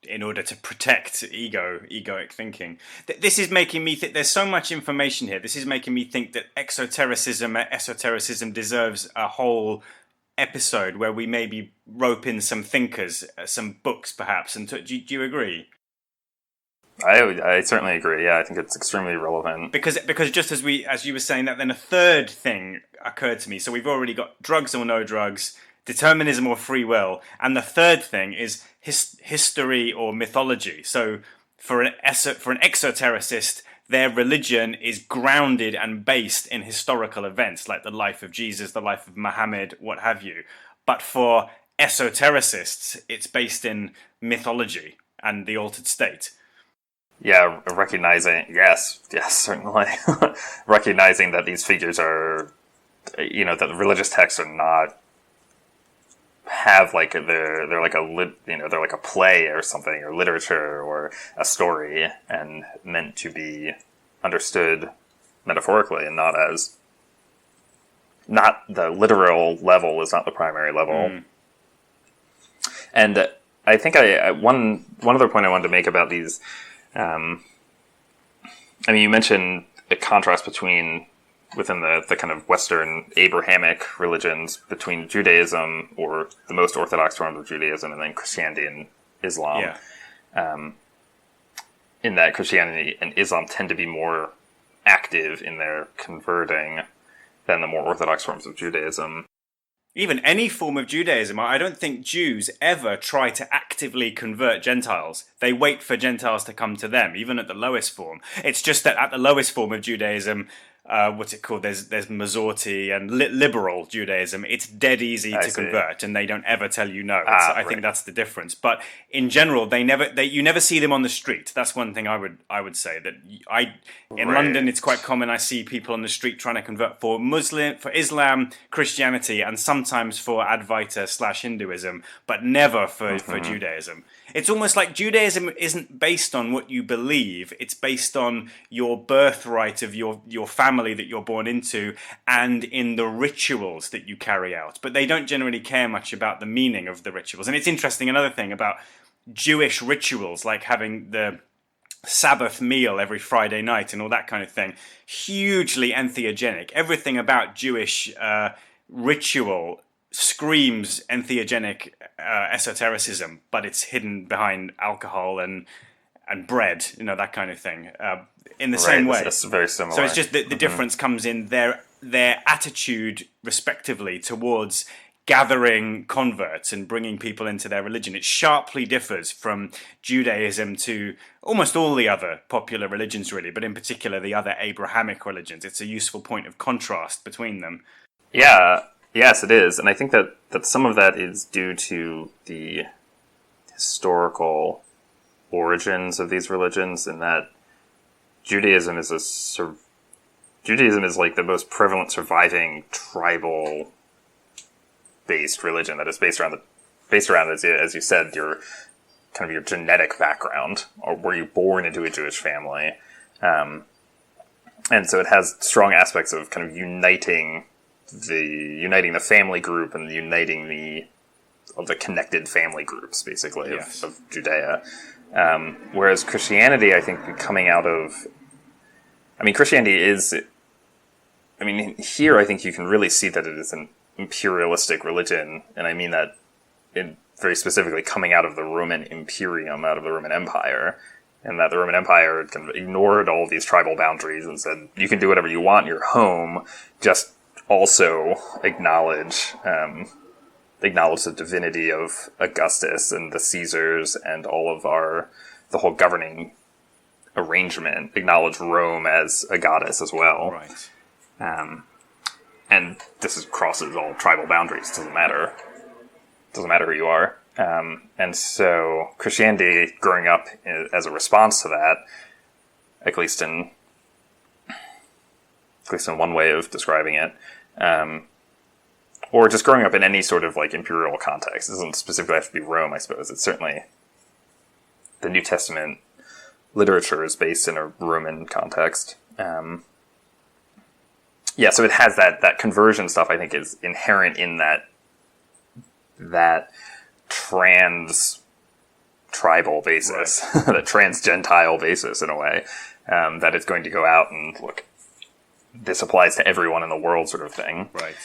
in order to protect egoic thinking. This is making me think, there's so much information here, this is making me think that esotericism deserves a whole episode where we maybe rope in some thinkers, some books perhaps. And do you agree? I certainly agree. Yeah, I think it's extremely relevant. Because just as you were saying that, then a third thing occurred to me. So we've already got drugs or no drugs, determinism or free will, and the third thing is history or mythology. So for an exotericist, their religion is grounded and based in historical events like the life of Jesus, the life of Muhammad, what have you. But for esotericists, it's based in mythology and the altered state. Yeah, yes, certainly. Recognizing that these figures are, that the religious texts are not, have like, they're like they're like a play or something, or literature or a story, and meant to be understood metaphorically and not the literal level is not the primary level. And I think one other point I wanted to make about these, you mentioned the contrast within the kind of Western Abrahamic religions between Judaism, or the most orthodox form of Judaism, and then Christianity and Islam. Yeah. In that Christianity and Islam tend to be more active in their converting than the more orthodox forms of Judaism. Even any form of Judaism, I don't think Jews ever try to actively convert Gentiles. They wait for Gentiles to come to them, even at the lowest form. It's just that at the lowest form of Judaism, what's it called? There's Masorti and liberal Judaism. It's dead easy to convert, and they don't ever tell you no. I think that's the difference. But in general, you never see them on the street. That's one thing I would say. That in London, it's quite common. I see people on the street trying to convert for Islam, Christianity, and sometimes for Advaita/Hinduism, but never for Judaism. It's almost like Judaism isn't based on what you believe. It's based on your birthright of your family family that you're born into and in the rituals that you carry out. But they don't generally care much about the meaning of the rituals. And it's interesting, another thing about Jewish rituals, like having the Sabbath meal every Friday night and all that kind of thing, hugely entheogenic. Everything about Jewish ritual screams entheogenic esotericism, but it's hidden behind alcohol and bread, that kind of thing. In the same way, it's very similar. So it's just the difference comes in their attitude, respectively, towards gathering converts and bringing people into their religion. It sharply differs from Judaism to almost all the other popular religions, really, but in particular the other Abrahamic religions. It's a useful point of contrast between them. Yeah, yes, it is. And I think that some of that is due to the historical origins of these religions, in that Judaism is like the most prevalent surviving tribal based religion that is based around as you said, your kind of your genetic background, or were you born into a Jewish family, and so it has strong aspects of kind of uniting the family group and uniting the connected family groups, basically, of Judea. Whereas Christianity, I think, Christianity is, here I think you can really see that it is an imperialistic religion, and I mean that very specifically coming out of the Roman Imperium, out of the Roman Empire, and that the Roman Empire kind of ignored all of these tribal boundaries and said, you can do whatever you want in your home, just also acknowledge the divinity of Augustus and the Caesars and the whole governing arrangement, acknowledge Rome as a goddess as well. Right. And this crosses all tribal boundaries. Doesn't matter who you are. And so Christianity, growing up as a response to that, at least in one way of describing it, or just growing up in any sort of like imperial context. It doesn't specifically have to be Rome, I suppose. It's certainly the New Testament literature is based in a Roman context. So it has that conversion stuff, I think, is inherent in that trans-tribal basis, right. That trans-Gentile basis, in a way, that it's going to go out and, look, this applies to everyone in the world sort of thing. Right.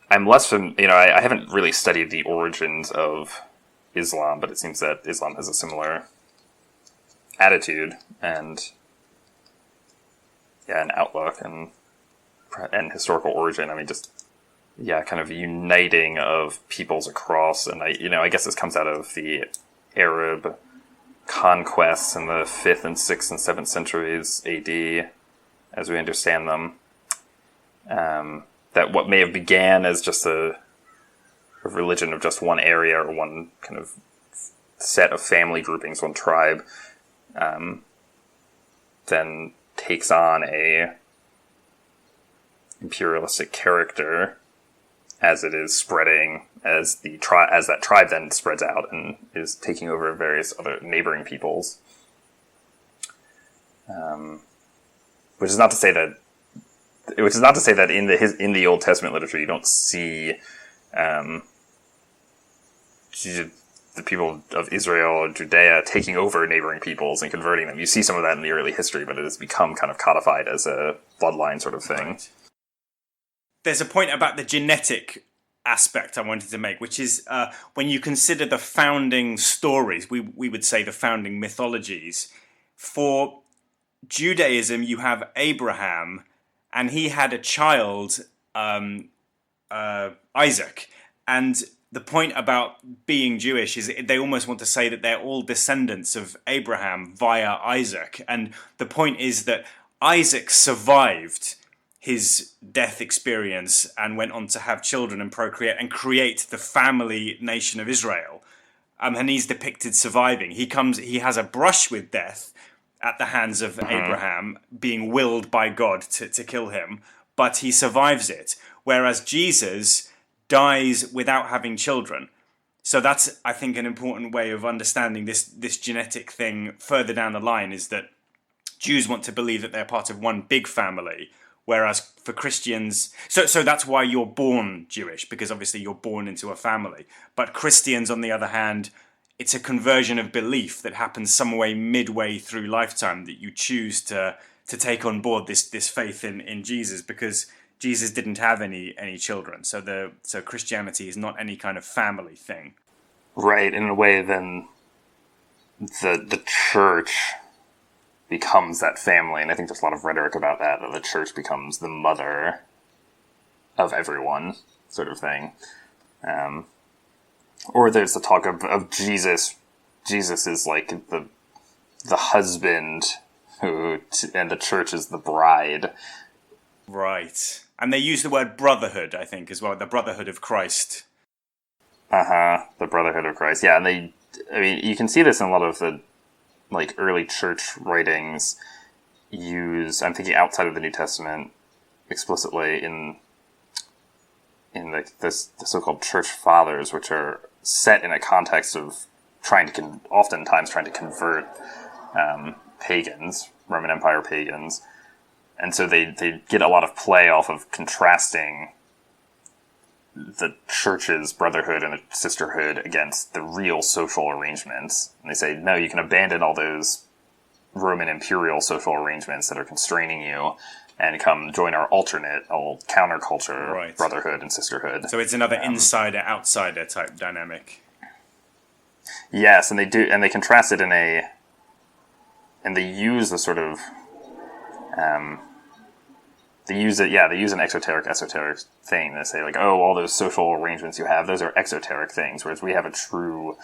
I'm less I haven't really studied the origins of Islam, but it seems that Islam has a similar attitude and an outlook and historical origin. Kind of uniting of peoples across, and I guess this comes out of the Arab conquests in the 5th and 6th and 7th centuries AD, as we understand them. That what may have began as just a religion of just one area or one kind of set of family groupings, one tribe, then takes on a imperialistic character as it is spreading, as that tribe then spreads out and is taking over various other neighboring peoples. Which is not to say that in the Old Testament literature you don't see the people of Israel or Judea taking over neighboring peoples and converting them. You see some of that in the early history, but it has become kind of codified as a bloodline sort of thing. Right. There's a point about the genetic aspect I wanted to make, which is when you consider the founding stories, we would say the founding mythologies. For Judaism, you have Abraham, and he had a child, Isaac. And the point about being Jewish is they almost want to say that they're all descendants of Abraham via Isaac. And the point is that Isaac survived his death experience and went on to have children and procreate and create the family nation of Israel. And he's depicted surviving. He has a brush with death at the hands of Abraham, being willed by God to kill him, but he survives it. Whereas Jesus dies without having children. So that's, I think, an important way of understanding this genetic thing further down the line, is that Jews want to believe that they're part of one big family, whereas for Christians, so that's why you're born Jewish, because obviously you're born into a family. But Christians, on the other hand, it's a conversion of belief that happens some way midway through lifetime, that you choose to take on board this faith in Jesus, because Jesus didn't have any children. So Christianity is not any kind of family thing. Right, in a way, then the church becomes that family, and I think there's a lot of rhetoric about that the church becomes the mother of everyone, sort of thing. Or there's the talk of Jesus. Jesus is like the husband, and the church is the bride. Right. And they use the word brotherhood, I think, as well, the brotherhood of Christ. The brotherhood of Christ. Yeah, and you can see this in a lot of the early church writings I'm thinking outside of the New Testament explicitly in the so-called church fathers, which are set in a context of oftentimes trying to convert pagans, Roman Empire pagans. And so they get a lot of play off of contrasting the church's brotherhood and the sisterhood against the real social arrangements. And they say, no, you can abandon all those Roman imperial social arrangements that are constraining you and come join our alternate, counterculture brotherhood and sisterhood. So it's another insider-outsider type dynamic. Yes, and they contrast it and they use the sort of they use an esoteric thing. They say all those social arrangements you have, those are exoteric things, whereas we have a true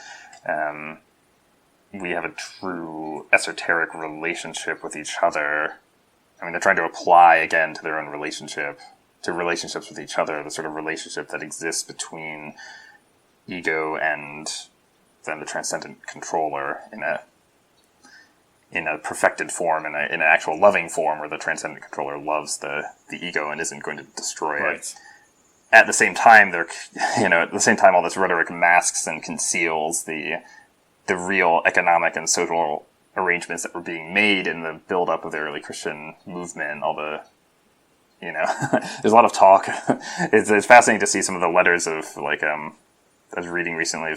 esoteric relationship with each other. I mean, they're trying to apply again to their own to relationships with each other, the sort of relationship that exists between ego and then the transcendent controller in a perfected form, in an actual loving form, where the transcendent controller loves the ego and isn't going to destroy it. At the same time, all this rhetoric masks and conceals the real economic and social arrangements that were being made in the build-up of the early Christian movement. All the, there's a lot of talk. It's fascinating to see some of the letters of I was reading recently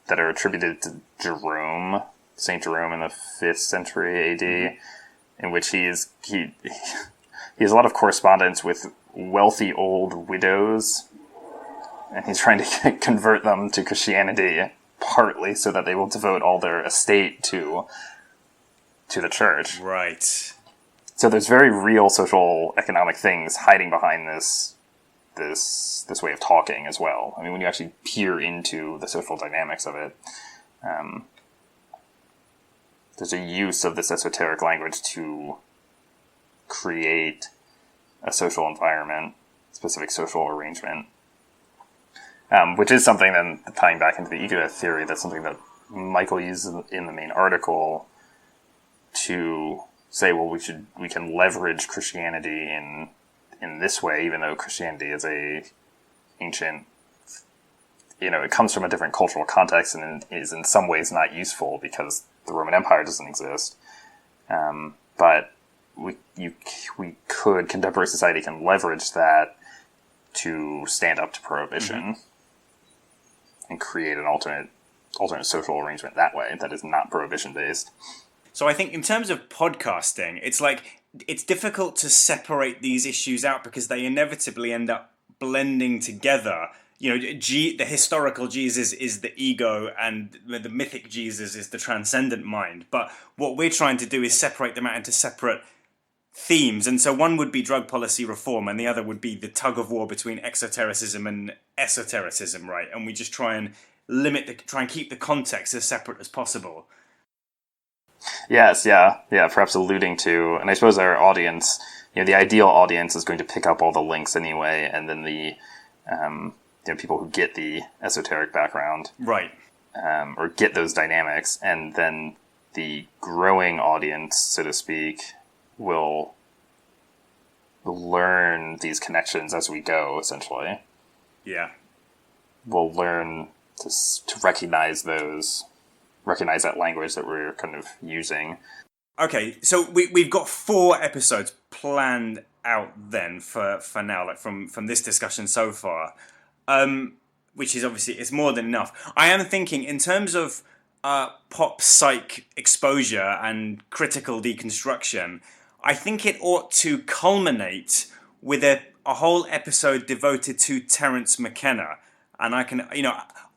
that are attributed to Saint Jerome in the 5th century AD, in which he has a lot of correspondence with wealthy old widows, and he's trying to convert them to Christianity, partly so that they will devote all their estate to the church. Right. So there's very real social economic things hiding behind this way of talking as well. I mean, when you actually peer into the social dynamics of it, there's a use of this esoteric language to create a social environment, specific social arrangement, which is something then tying back into the ego theory. That's something that Michael uses in the main article to say, well, we can leverage Christianity in this way, even though Christianity is a ancient, it comes from a different cultural context and is in some ways not useful because the Roman Empire doesn't exist. But contemporary society can leverage that to stand up to prohibition and create an alternate social arrangement that way that is not prohibition based. So I think in terms of podcasting, it's difficult to separate these issues out because they inevitably end up blending together. The historical Jesus is the ego and the mythic Jesus is the transcendent mind. But what we're trying to do is separate them out into separate themes. And so one would be drug policy reform and the other would be the tug of war between exotericism and esotericism, right? And we just try and keep the context as separate as possible. Yes, yeah, perhaps alluding to, and I suppose our audience, the ideal audience is going to pick up all the links anyway, and then the people who get the esoteric background, right, or get those dynamics, and then the growing audience, so to speak, will learn these connections as we go. Essentially, yeah, we'll learn to recognize that language that we're kind of using. Okay, so we've got 4 episodes planned out then for now, like from this discussion so far, which is obviously it's more than enough. I am thinking in terms of pop psych exposure and critical deconstruction. I think it ought to culminate with a whole episode devoted to Terence McKenna, and I can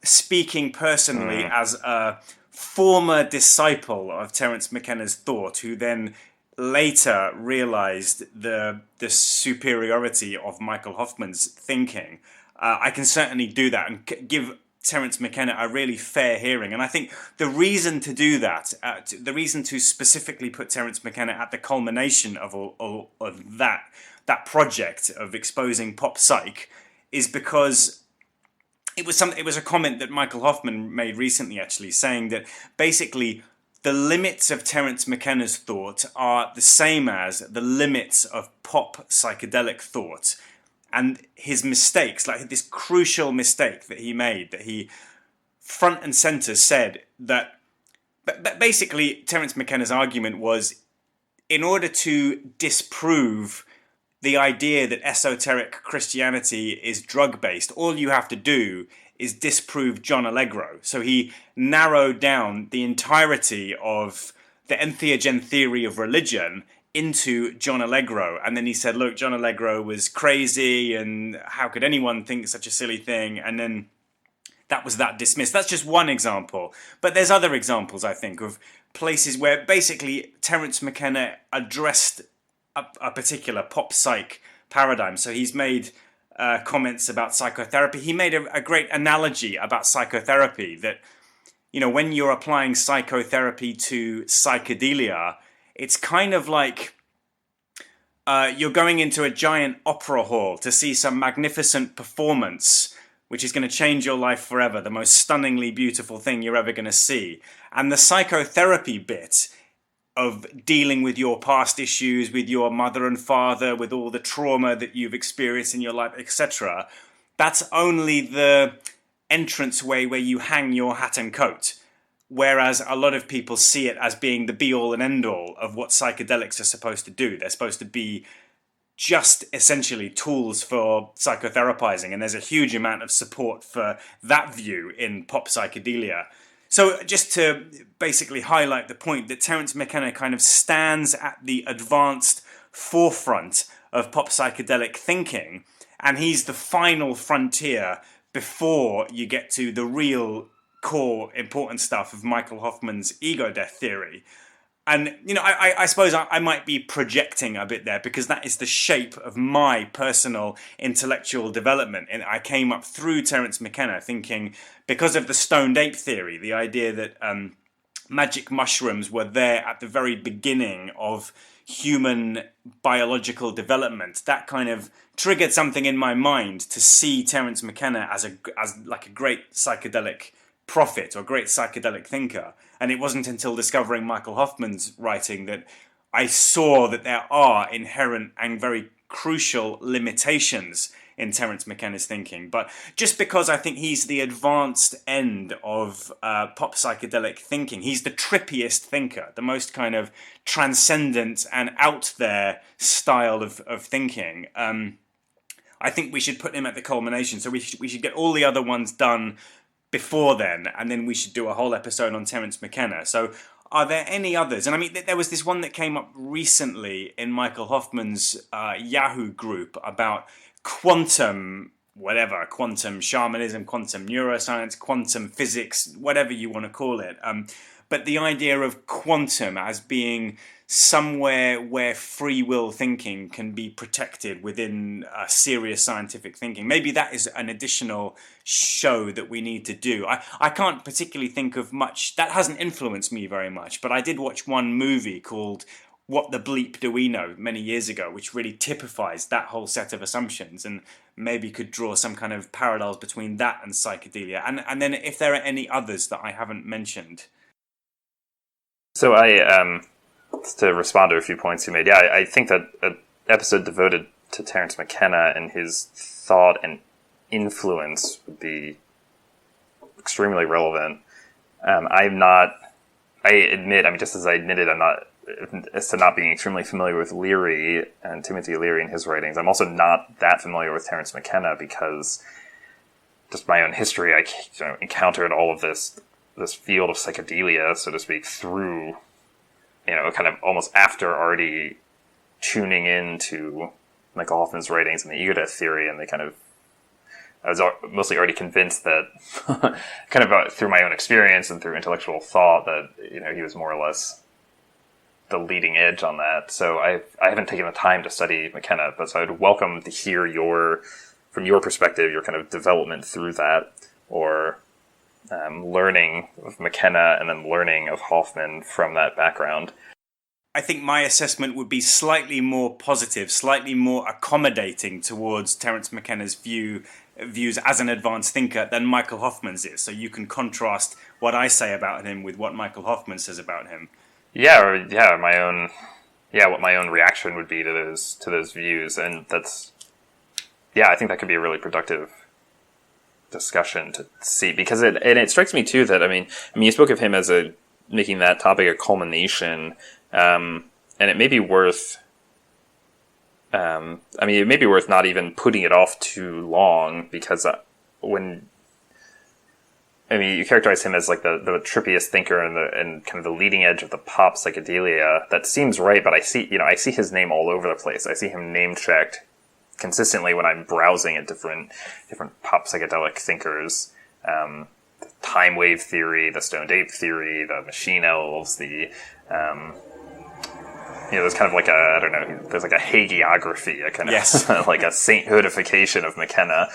speaking personally as a former disciple of Terence McKenna's thought, who then later realized the superiority of Michael Hoffman's thinking. I can certainly do that and give Terence McKenna a really fair hearing. And I think the reason to do that, the reason to specifically put Terence McKenna at the culmination of that project of exposing pop psych, is because it was a comment that Michael Hoffman made recently, actually, saying that basically the limits of Terence McKenna's thought are the same as the limits of pop psychedelic thought. And his mistakes, like this crucial mistake that he made, that he front and center said that basically Terence McKenna's argument was, in order to disprove the idea that esoteric Christianity is drug-based, all you have to do is disprove John Allegro. So he narrowed down the entirety of the entheogen theory of religion into John Allegro. And then he said, look, John Allegro was crazy, and how could anyone think such a silly thing? And then that was that dismissed. That's just one example. But there's other examples, I think, of places where basically Terence McKenna addressed a particular pop psych paradigm. So he's made comments about psychotherapy. He made a great analogy about psychotherapy, that, when you're applying psychotherapy to psychedelia, it's kind of like you're going into a giant opera hall to see some magnificent performance, which is going to change your life forever, the most stunningly beautiful thing you're ever going to see. And the psychotherapy bit of dealing with your past issues, with your mother and father, with all the trauma that you've experienced in your life, etc., that's only the entranceway where you hang your hat and coat. Whereas a lot of people see it as being the be-all and end-all of what psychedelics are supposed to do. They're supposed to be just essentially tools for psychotherapizing, and there's a huge amount of support for that view in pop psychedelia. So just to basically highlight the point that Terence McKenna kind of stands at the advanced forefront of pop psychedelic thinking, and he's the final frontier before you get to the real core important stuff of Michael Hoffman's ego death theory. And, I suppose I might be projecting a bit there, because that is the shape of my personal intellectual development. And I came up through Terence McKenna thinking, because of the stoned ape theory, the idea that magic mushrooms were there at the very beginning of human biological development, that kind of triggered something in my mind to see Terence McKenna as like a great psychedelic prophet or great psychedelic thinker. And it wasn't until discovering Michael Hoffman's writing that I saw that there are inherent and very crucial limitations in Terence McKenna's thinking. But just because I think he's the advanced end of pop psychedelic thinking, he's the trippiest thinker, the most kind of transcendent and out there style of thinking. I think we should put him at the culmination. So we should get all the other ones done before then, and then we should do a whole episode on Terence McKenna. So are there any others? And I mean, there was this one that came up recently in Michael Hoffman's Yahoo group about quantum shamanism, quantum neuroscience, quantum physics, whatever you want to call it. But the idea of quantum as being somewhere where free will thinking can be protected within serious scientific thinking. Maybe that is an additional show that we need to do. I can't particularly think of much. That hasn't influenced me very much, but I did watch one movie called What the Bleep Do We Know many years ago, which really typifies that whole set of assumptions and maybe could draw some kind of parallels between that and psychedelia. And then if there are any others that I haven't mentioned. So to respond to a few points you made, I think that an episode devoted to Terence McKenna and his thought and influence would be extremely relevant. I admit, just as I admitted, I'm not as to not being extremely familiar with Leary and Timothy Leary and his writings. I'm also not that familiar with Terence McKenna because just my own history, I encountered all of this field of psychedelia, so to speak, through, kind of almost after already tuning into Michael Hoffman's writings and the ego death theory, and I was mostly already convinced that, kind of through my own experience and through intellectual thought, that he was more or less the leading edge on that. So I haven't taken the time to study McKenna, but so I'd welcome to hear from your perspective, your kind of development through that, or learning of McKenna and then learning of Hoffman from that background. I think my assessment would be slightly more positive, slightly more accommodating towards Terence McKenna's views as an advanced thinker than Michael Hoffman's is. So you can contrast what I say about him with what Michael Hoffman says about him. What my own reaction would be to those views, and that's, I think that could be a really productive discussion to see, because it strikes me too that I mean you spoke of him as making that topic a culmination, and it may be worth. It may be worth not even putting it off too long, because you characterize him as like the trippiest thinker and kind of the leading edge of the pop psychedelia. That seems right, but I see his name all over the place. I see him name checked consistently when I'm browsing at different pop psychedelic thinkers. The time wave theory, the stoned ape theory, the machine elves, the there's kind of like there's like a hagiography, a kind of like a sainthoodification of McKenna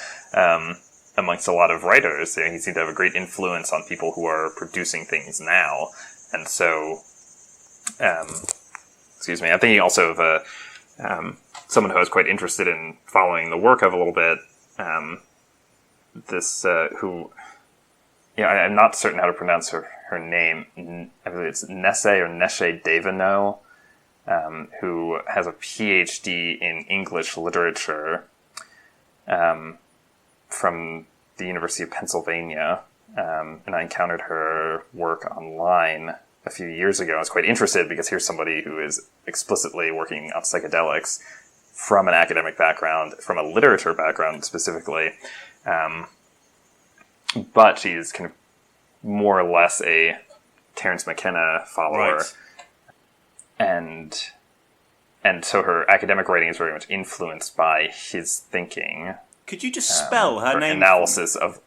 amongst a lot of writers. He seemed to have a great influence on people who are producing things now. And so, I'm thinking also of someone who I was quite interested in following the work of a little bit, I'm not certain how to pronounce her name. I believe it's Neshe Devano, who has a PhD in English literature from the University of Pennsylvania. And I encountered her work online a few years ago. I was quite interested because here's somebody who is explicitly working on psychedelics from an academic background, from a literature background specifically. But she's kind of more or less a Terence McKenna follower. Right. And so her academic writing is very much influenced by his thinking. Could you just spell her name? Analysis of...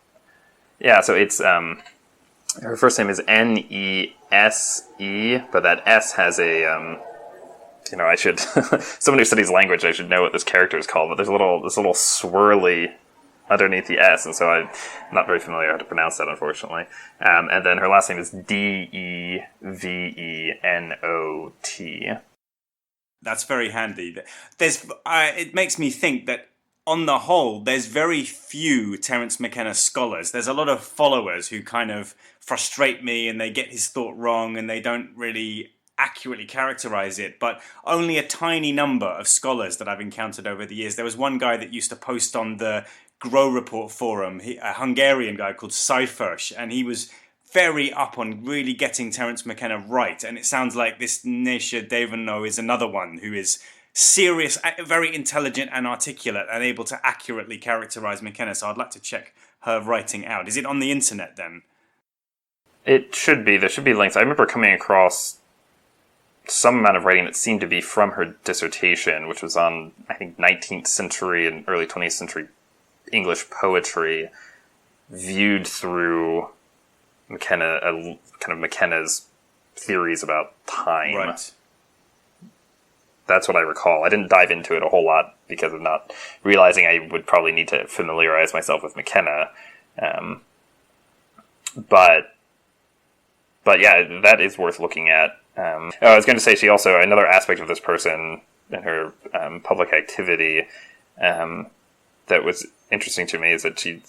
Yeah, so it's... her first name is Nese, but that S has a... I should... someone who studies language, I should know what this character is called, but there's this little swirly underneath the S, and so I'm not very familiar how to pronounce that, unfortunately. And then her last name is Devenot. That's very handy. It makes me think that, on the whole, there's very few Terence McKenna scholars. There's a lot of followers who kind of frustrate me, and they get his thought wrong, and they don't really accurately characterize it, but only a tiny number of scholars that I've encountered over the years. There was one guy that used to post on the Grow Report forum, a Hungarian guy called Cyphersh, and he was very up on really getting Terence McKenna right, and it sounds like this Neshe Devano is another one who is serious, very intelligent and articulate, and able to accurately characterize McKenna, so I'd like to check her writing out. Is it on the internet then? It should be. There should be links. I remember coming across some amount of writing that seemed to be from her dissertation, which was on, I think, 19th century and early 20th century English poetry, viewed through McKenna's theories about time. Right. That's what I recall. I didn't dive into it a whole lot because of not realizing I would probably need to familiarize myself with McKenna. But yeah, that is worth looking at. I was going to say, she also, another aspect of this person and her public activity that was interesting to me is that she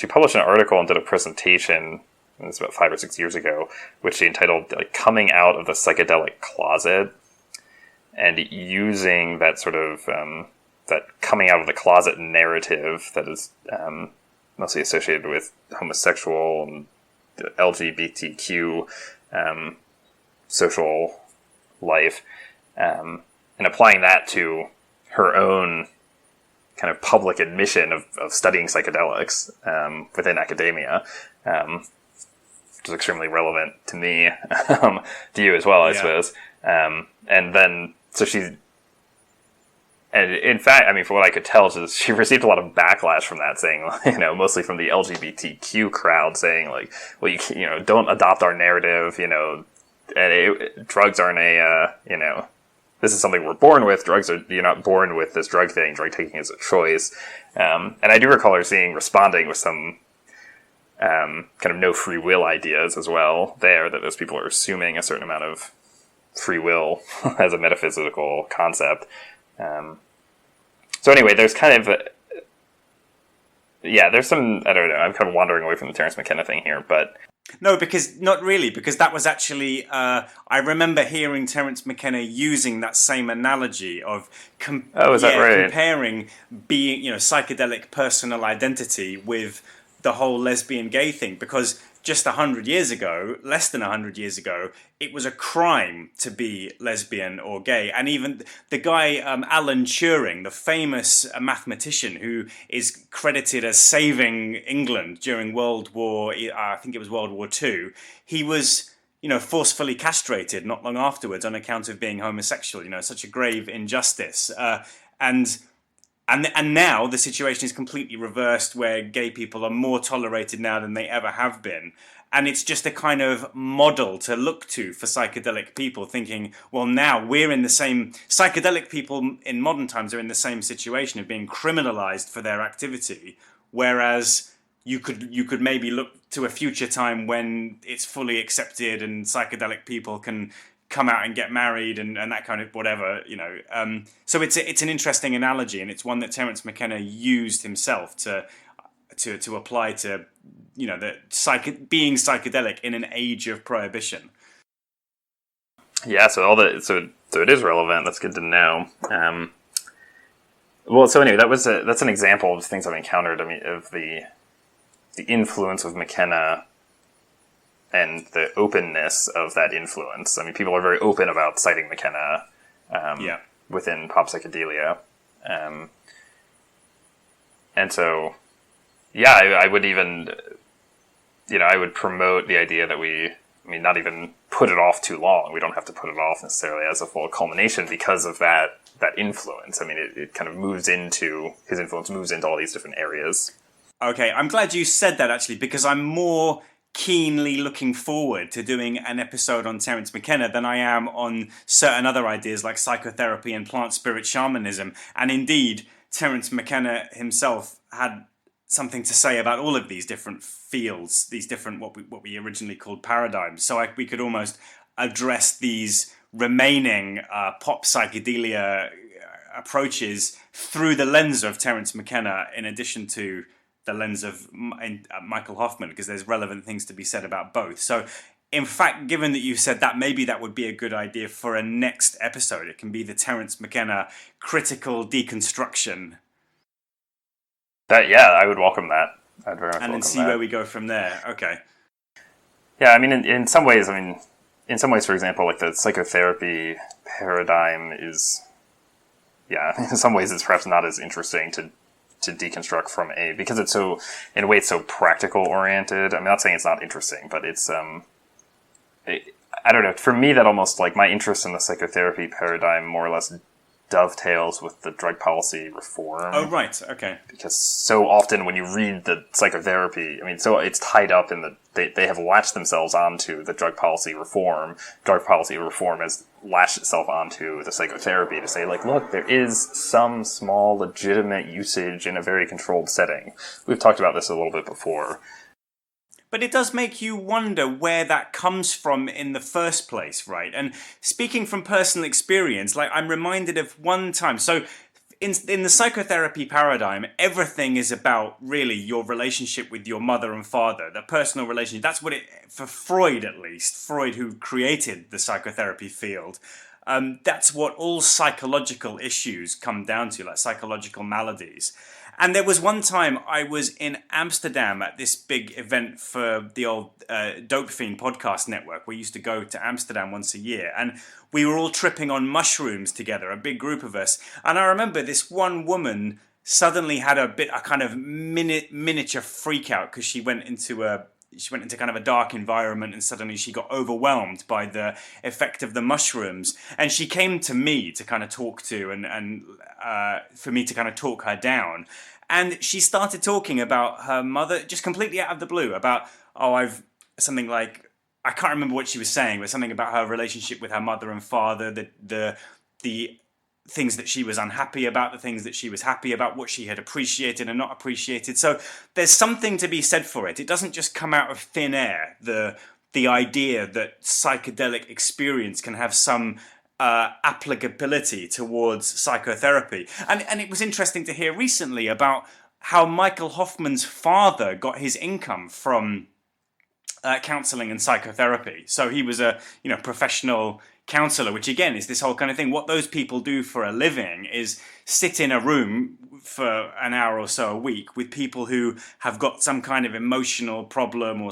published an article and did a presentation, it was about 5 or 6 years ago, which she entitled Coming Out of the Psychedelic Closet, and using that sort of that coming out of the closet narrative that is mostly associated with homosexual and LGBTQ social life, and applying that to her own kind of public admission of studying psychedelics within academia, which is extremely relevant to me, to you as well, I suppose. And then, so she's, and in fact, I mean, from what I could tell, she received a lot of backlash from that, saying, mostly from the LGBTQ crowd, saying like, well, you don't adopt our narrative, and drugs aren't this is something we're born with. You're not born with this drug thing. Drug taking is a choice. And I do recall her responding with some kind of no free will ideas as well there, that those people are assuming a certain amount of free will as a metaphysical concept. So anyway, there's kind of, there's some, I don't know, I'm kind of wandering away from the Terence McKenna thing here, but... No, not really, because that was actually, I remember hearing Terence McKenna using that same analogy of is that right? Comparing being, psychedelic personal identity with the whole lesbian gay thing, because just 100 years ago, less than 100 years ago, it was a crime to be lesbian or gay. And even the guy, Alan Turing, the famous mathematician who is credited as saving England during World War, I think it was World War II, he was, forcefully castrated not long afterwards on account of being homosexual, such a grave injustice. And now the situation is completely reversed, where gay people are more tolerated now than they ever have been. And it's just a kind of model to look to for psychedelic people, thinking, well, now we're in the same... Psychedelic people in modern times are in the same situation of being criminalized for their activity, whereas you could maybe look to a future time when it's fully accepted and psychedelic people can come out and get married and that kind of whatever, So it's an interesting analogy, and it's one that Terence McKenna used himself to apply to, being psychedelic in an age of prohibition. Yeah, so it is relevant. That's good to know. Well, so anyway, that's an example of things I've encountered. I mean, of the influence of McKenna and the openness of that influence. I mean, people are very open about citing McKenna within pop psychedelia. And so, I would even, I would promote the idea that not even put it off too long. We don't have to put it off necessarily as a full culmination because of that influence. I mean, it kind of his influence moves into all these different areas. Okay, I'm glad you said that, actually, because I'm more keenly looking forward to doing an episode on Terence McKenna than I am on certain other ideas like psychotherapy and plant spirit shamanism. And indeed, Terence McKenna himself had something to say about all of these different fields, these different what we originally called paradigms. So we could almost address these remaining pop psychedelia approaches through the lens of Terence McKenna, in addition to the lens of Michael Hoffman, because there's relevant things to be said about both. So, in fact, given that you said that, maybe that would be a good idea for a next episode. It can be the Terence McKenna critical deconstruction. I would welcome that. I'd very much and then see where we go from there. Okay. Yeah, I mean, in some ways, for example, like the psychotherapy paradigm is, in some ways it's perhaps not as interesting to deconstruct from because it's so, in a way, it's so practical oriented. I'm not saying it's not interesting, but it's, I don't know. For me, that almost, like, my interest in the psychotherapy paradigm more or less dovetails with the drug policy reform. Oh, right. Okay. Because so often when you read the psychotherapy, so it's tied up in they have latched themselves onto the drug policy reform. Drug policy reform has latched itself onto the psychotherapy to say, like, look, there is some small legitimate usage in a very controlled setting. We've talked about this a little bit before. But it does make you wonder where that comes from in the first place, right? And speaking from personal experience, like, I'm reminded of one time. So in the psychotherapy paradigm, everything is about really your relationship with your mother and father, the personal relationship. That's what for Freud at least, Freud who created the psychotherapy field, that's what all psychological issues come down to, like psychological maladies. And there was one time I was in Amsterdam at this big event for the old Dope Fiend podcast network. We used to go to Amsterdam once a year, and we were all tripping on mushrooms together, a big group of us. And I remember this one woman suddenly had a kind of miniature freak out because she went into kind of a dark environment, and suddenly she got overwhelmed by the effect of the mushrooms. And she came to me to kind of talk to and for me to kind of talk her down. And she started talking about her mother, just completely out of the blue, about, something like, I can't remember what she was saying, but something about her relationship with her mother and father, the things that she was unhappy about, the things that she was happy about, what she had appreciated and not appreciated. So there's something to be said for it. It doesn't just come out of thin air, the idea that psychedelic experience can have some applicability towards psychotherapy. And it was interesting to hear recently about how Michael Hoffman's father got his income from counseling and psychotherapy. So he was a professional counselor, which again is this whole kind of thing. What those people do for a living is sit in a room for an hour or so a week with people who have got some kind of emotional problem or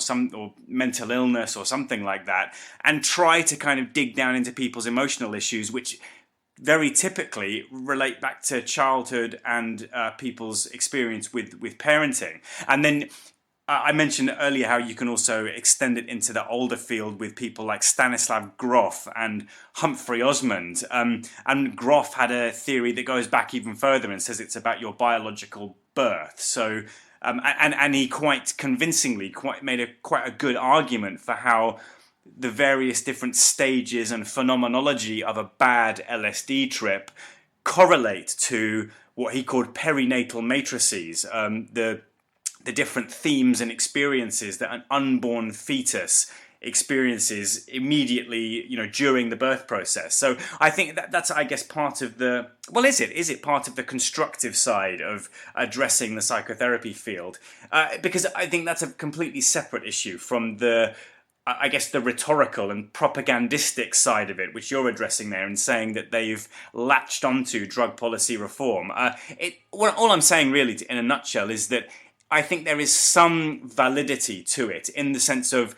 mental illness or something like that, and try to kind of dig down into people's emotional issues, which very typically relate back to childhood and people's experience with parenting. And then I mentioned earlier how you can also extend it into the older field with people like Stanislav Grof and Humphrey Osmond. And Grof had a theory that goes back even further and says it's about your biological birth. So, and he quite convincingly made quite a good argument for how the various different stages and phenomenology of a bad LSD trip correlate to what he called perinatal matrices, the different themes and experiences that an unborn fetus experiences immediately, during the birth process. So I think that's, I guess, part of the, is it part of the constructive side of addressing the psychotherapy field? Because I think that's a completely separate issue from the rhetorical and propagandistic side of it, which you're addressing there and saying that they've latched onto drug policy reform. All I'm saying really in a nutshell is that I think there is some validity to it in the sense of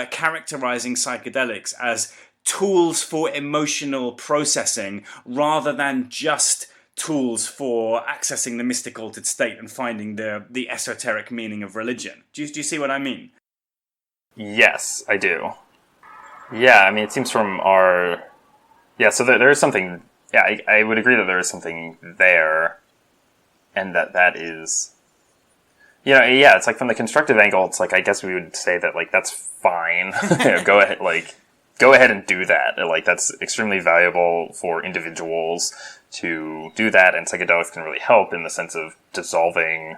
characterizing psychedelics as tools for emotional processing rather than just tools for accessing the mystic altered state and finding the esoteric meaning of religion. Do you see what I mean? Yes, I do. Yeah, I mean, it seems from our... Yeah, so there is something... Yeah, I would agree that there is something there, and that is... yeah, it's like from the constructive angle, it's like, I guess we would say that, like, that's fine. Go ahead and do that. Like, that's extremely valuable for individuals to do that, and psychedelics can really help in the sense of dissolving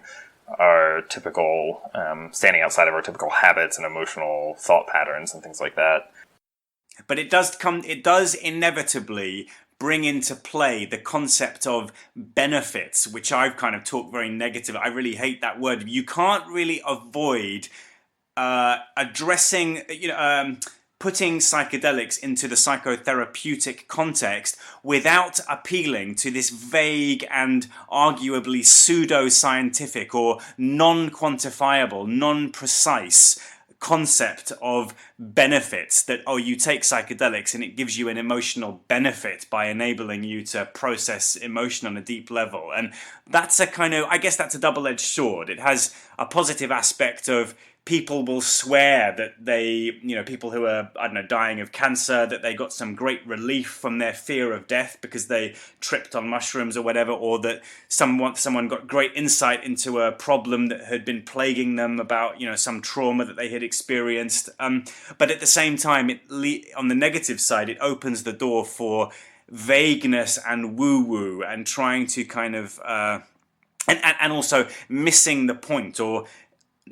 our typical, standing outside of our typical habits and emotional thought patterns and things like that. But it does inevitably bring into play the concept of benefits, which I've kind of talked very negative. I really hate that word. You can't really avoid addressing, putting psychedelics into the psychotherapeutic context without appealing to this vague and arguably pseudo-scientific or non-quantifiable, non-precise concept of benefits that, you take psychedelics and it gives you an emotional benefit by enabling you to process emotion on a deep level. And that's a kind of, I guess that's a double-edged sword. It has a positive aspect of people will swear that they, people who are, dying of cancer, that they got some great relief from their fear of death because they tripped on mushrooms or whatever, or that someone got great insight into a problem that had been plaguing them about, some trauma that they had experienced. But at the same time, on the negative side, it opens the door for vagueness and woo-woo and trying to kind of, and also missing the point, or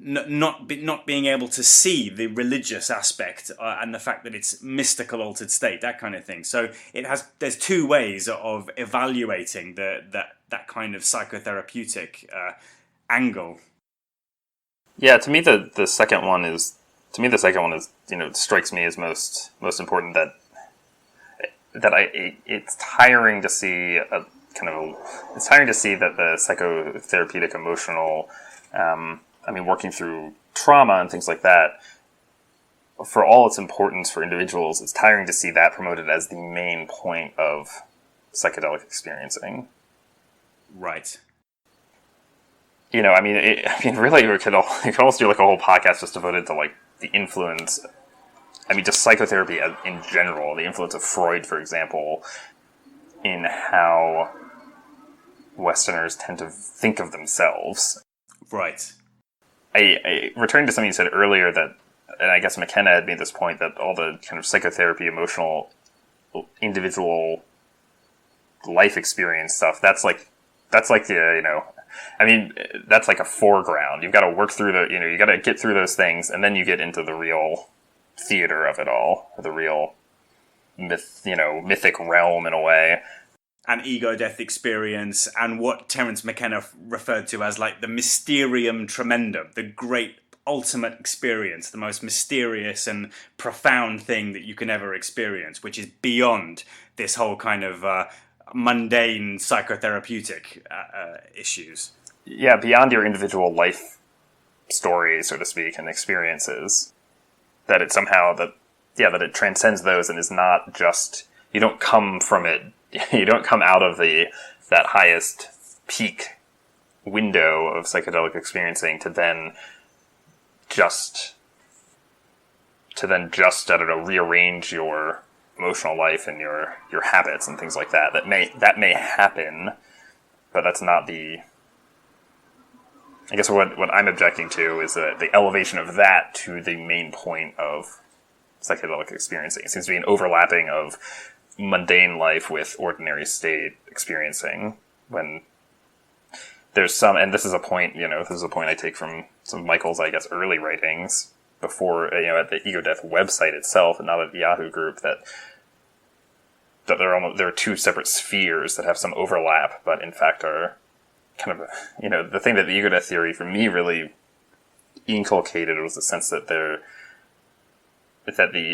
not being able to see the religious aspect and the fact that it's mystical altered state, that kind of thing. So there's two ways of evaluating that kind of psychotherapeutic angle. Yeah, to me the second one is strikes me as most important, that it's tiring to see a it's tiring to see that the psychotherapeutic emotional, working through trauma and things like that, for all its importance for individuals, it's tiring to see that promoted as the main point of psychedelic experiencing. Right. Really, we could almost do like a whole podcast just devoted to like the influence. Just psychotherapy in general, the influence of Freud, for example, in how Westerners tend to think of themselves. Right. I returned to something you said earlier that, and I guess McKenna had made this point, that all the kind of psychotherapy, emotional, individual life experience stuff, that's like the, that's like a foreground. You've got to work through you got to get through those things, and then you get into the real theater of it all, or the real mythic realm in a way. An ego-death experience, and what Terence McKenna referred to as like the mysterium tremendum, the great ultimate experience, the most mysterious and profound thing that you can ever experience, which is beyond this whole kind of mundane psychotherapeutic issues. Yeah, beyond your individual life story, so to speak, and experiences. That it somehow, that it transcends those and is not just, you don't come from it, you don't come out of that highest peak window of psychedelic experiencing to then just, I don't know, rearrange your emotional life and your habits and things like that. That may happen, but that's not I guess what I'm objecting to is the elevation of that to the main point of psychedelic experiencing. It seems to be an overlapping of mundane life with ordinary state experiencing, when there's some, and this is a point I take from some of Michael's, I guess, early writings before, at the Ego Death website itself and not at the Yahoo group, that there are two separate spheres that have some overlap, but in fact are kind of, the thing that the Ego Death theory for me really inculcated was the sense that the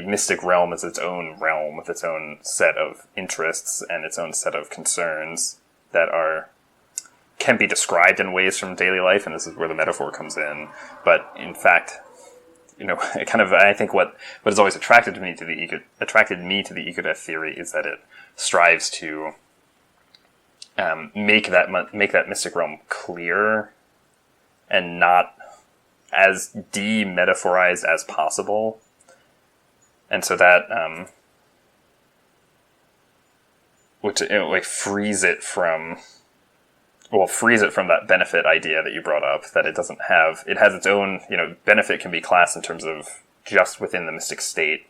mystic realm is its own realm with its own set of interests and its own set of concerns that can be described in ways from daily life, and this is where the metaphor comes in. But in fact, I think what has always attracted me to the Ego Death theory is that it strives to make that mystic realm clear and not as de-metaphorized as possible. And so that, frees it from that benefit idea that you brought up, that it has its own, benefit can be classed in terms of just within the mystic state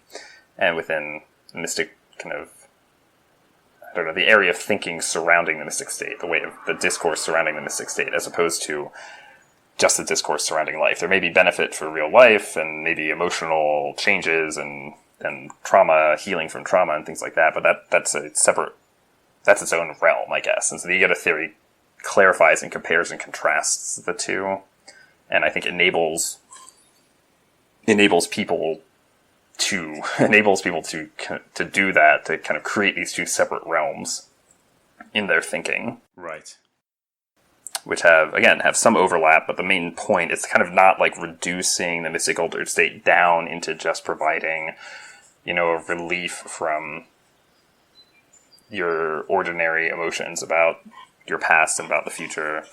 and within the mystic kind of, I don't know, the area of thinking surrounding the mystic state, the way of the discourse surrounding the mystic state, as opposed to just the discourse surrounding life. There may be benefit for real life and maybe emotional changes and trauma, healing from trauma and things like that, but that's its own realm, I guess. And so the Ego Death theory clarifies and compares and contrasts the two, and I think enables people to do that, to kind of create these two separate realms in their thinking. Right. Which have some overlap, but the main point is kind of not like reducing the mystic altered state down into just providing, a relief from your ordinary emotions about your past and about the future.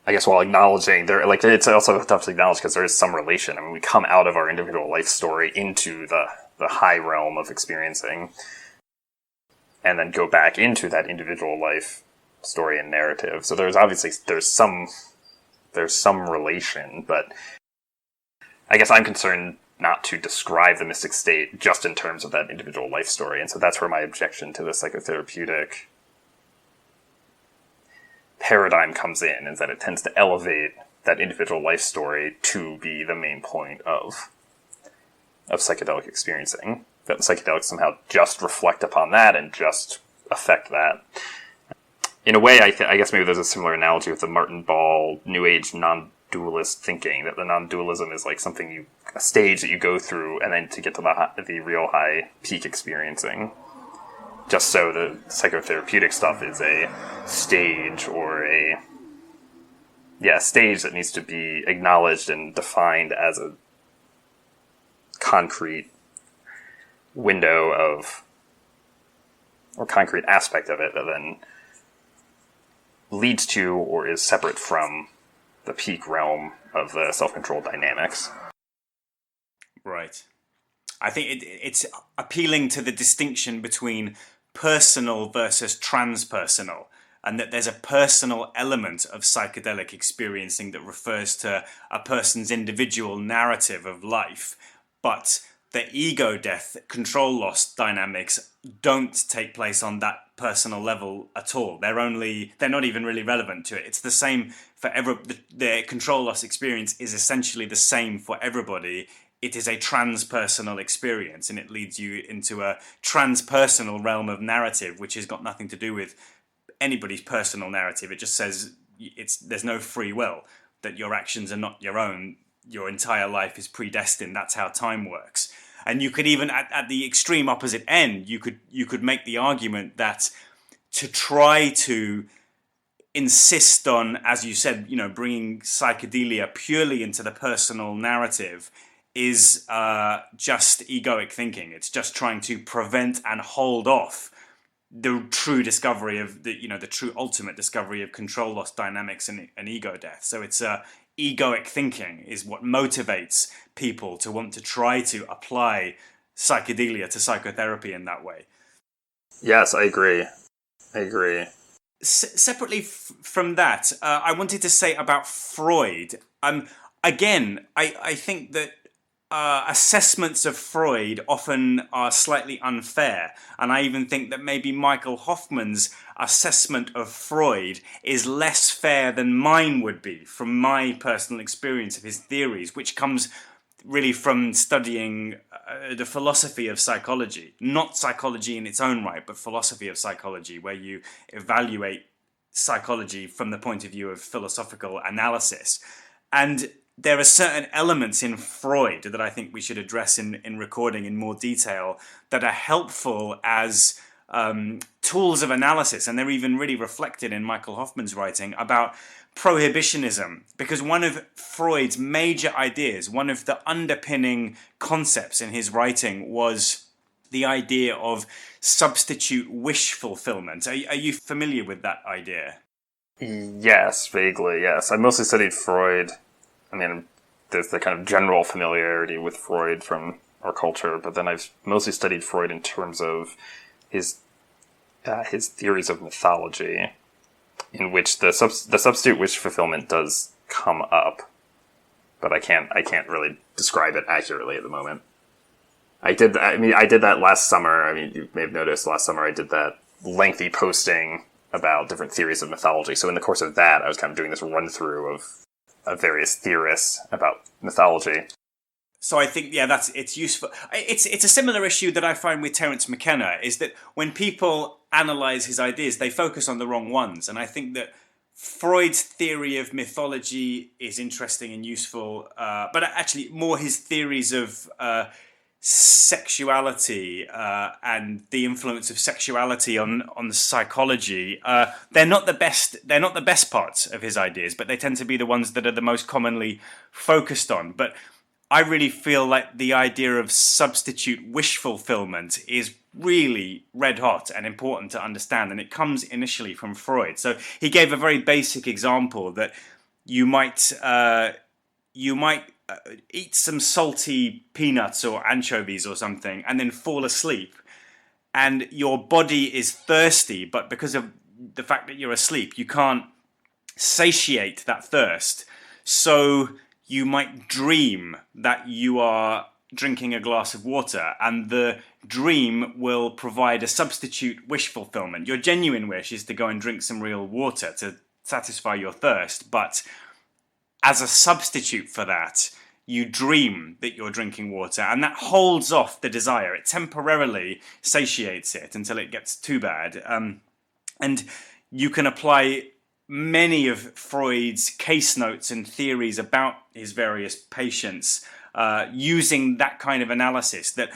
I guess while acknowledging it's also tough to acknowledge because there is some relation. I mean, we come out of our individual life story into the high realm of experiencing, and then go back into that individual life story and narrative. So there's some relation, but I guess I'm concerned not to describe the mystic state just in terms of that individual life story. And so that's where my objection to the psychotherapeutic paradigm comes in, is that it tends to elevate that individual life story to be the main point of psychedelic experiencing. That the psychedelics somehow just reflect upon that and just affect that. In a way, I guess maybe there's a similar analogy with the Martin Ball New Age non-dualist thinking, that the non-dualism is like a stage that you go through, and then to get to the real high peak experiencing, just so the psychotherapeutic stuff is a stage or a stage that needs to be acknowledged and defined as a concrete window of, or concrete aspect of it that then leads to or is separate from the peak realm of the self-control dynamics. Right. I think it's appealing to the distinction between personal versus transpersonal, and that there's a personal element of psychedelic experiencing that refers to a person's individual narrative of life, but the ego death, control loss dynamics don't take place on that personal level at all. They're not even really relevant to it. It's the same for the control loss experience is essentially the same for everybody. It is a transpersonal experience, and it leads you into a transpersonal realm of narrative, which has got nothing to do with anybody's personal narrative. It just says there's no free will, that your actions are not your own. Your entire life is predestined. That's how time works. And you could even, at the extreme opposite end, you could make the argument that to try to insist on, as you said, bringing psychedelia purely into the personal narrative is just egoic thinking. It's just trying to prevent and hold off the true discovery of the true ultimate discovery of control loss dynamics and ego death. So it's egoic thinking is what motivates people to want to try to apply psychedelia to psychotherapy in that way. Yes, I agree. Separately from that, I wanted to say about Freud. Again, I think that assessments of Freud often are slightly unfair, and I even think that maybe Michael Hoffman's assessment of Freud is less fair than mine would be from my personal experience of his theories, which comes really from studying the philosophy of psychology, not psychology in its own right, but philosophy of psychology, where you evaluate psychology from the point of view of philosophical analysis. And there are certain elements in Freud that I think we should address in recording in more detail that are helpful as tools of analysis, and they're even really reflected in Michael Hoffman's writing about prohibitionism, because one of Freud's major ideas, one of the underpinning concepts in his writing was the idea of substitute wish fulfillment. Are you familiar with that idea? Yes, vaguely, yes. I mostly studied Freud. I mean, there's the kind of general familiarity with Freud from our culture, but then I've mostly studied Freud in terms of his theories of mythology, in which the substitute wish fulfillment does come up, but I can't really describe it accurately at the moment. I did that last summer. I mean, you may have noticed last summer I did that lengthy posting about different theories of mythology. So in the course of that, I was kind of doing this run through of various theorists about mythology. So I think, it's useful. It's a similar issue that I find with Terence McKenna, is that when people analyze his ideas, they focus on the wrong ones. And I think that Freud's theory of mythology is interesting and useful, but actually more his theories of sexuality and the influence of sexuality on psychology, they're not the best parts of his ideas, but they tend to be the ones that are the most commonly focused on. But I really feel like the idea of substitute wish fulfillment is really red hot and important to understand, and it comes initially from Freud. So he gave a very basic example that you might eat some salty peanuts or anchovies or something and then fall asleep, and your body is thirsty, but because of the fact that you're asleep, you can't satiate that thirst. So you might dream that you are drinking a glass of water, and the dream will provide a substitute wish fulfillment. Your genuine wish is to go and drink some real water to satisfy your thirst, but as a substitute for that, you dream that you're drinking water, and that holds off the desire. It temporarily satiates it until it gets too bad. And you can apply many of Freud's case notes and theories about his various patients using that kind of analysis, that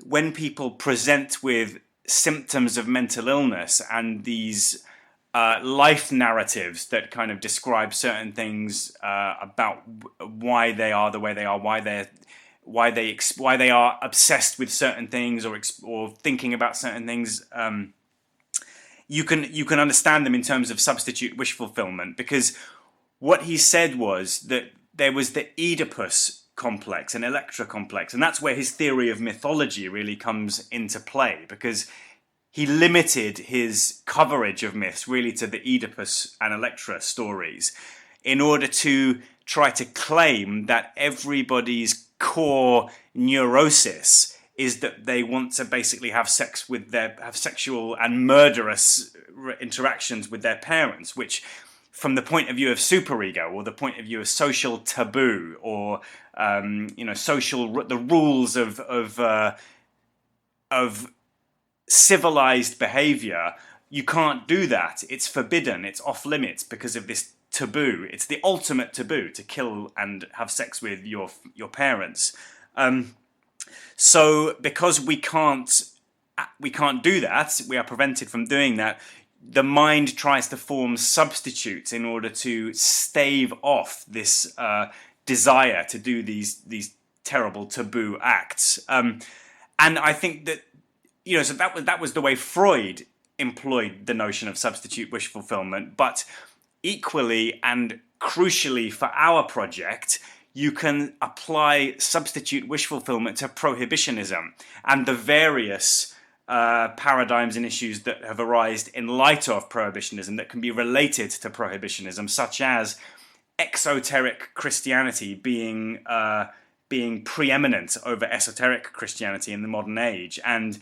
when people present with symptoms of mental illness and these life narratives that kind of describe certain things about why they are the way they are, why they are obsessed with certain things or thinking about certain things. You can understand them in terms of substitute wish fulfillment, because what he said was that there was the Oedipus complex and Electra complex, and that's where his theory of mythology really comes into play, because he limited his coverage of myths really to the Oedipus and Electra stories in order to try to claim that everybody's core neurosis is that they want to basically have sexual and murderous interactions with their parents, which from the point of view of superego, or the point of view of social taboo, or the rules of civilized behavior, you can't do that. It's forbidden. It's off limits because of this taboo. It's the ultimate taboo to kill and have sex with your parents. So because we can't do that, we are prevented from doing that. The mind tries to form substitutes in order to stave off this desire to do these terrible taboo acts. And I think that, so that was the way Freud employed the notion of substitute wish fulfillment. But equally and crucially for our project, you can apply substitute wish fulfillment to prohibitionism and the various paradigms and issues that have arisen in light of prohibitionism that can be related to prohibitionism, such as exoteric Christianity being preeminent over esoteric Christianity in the modern age, and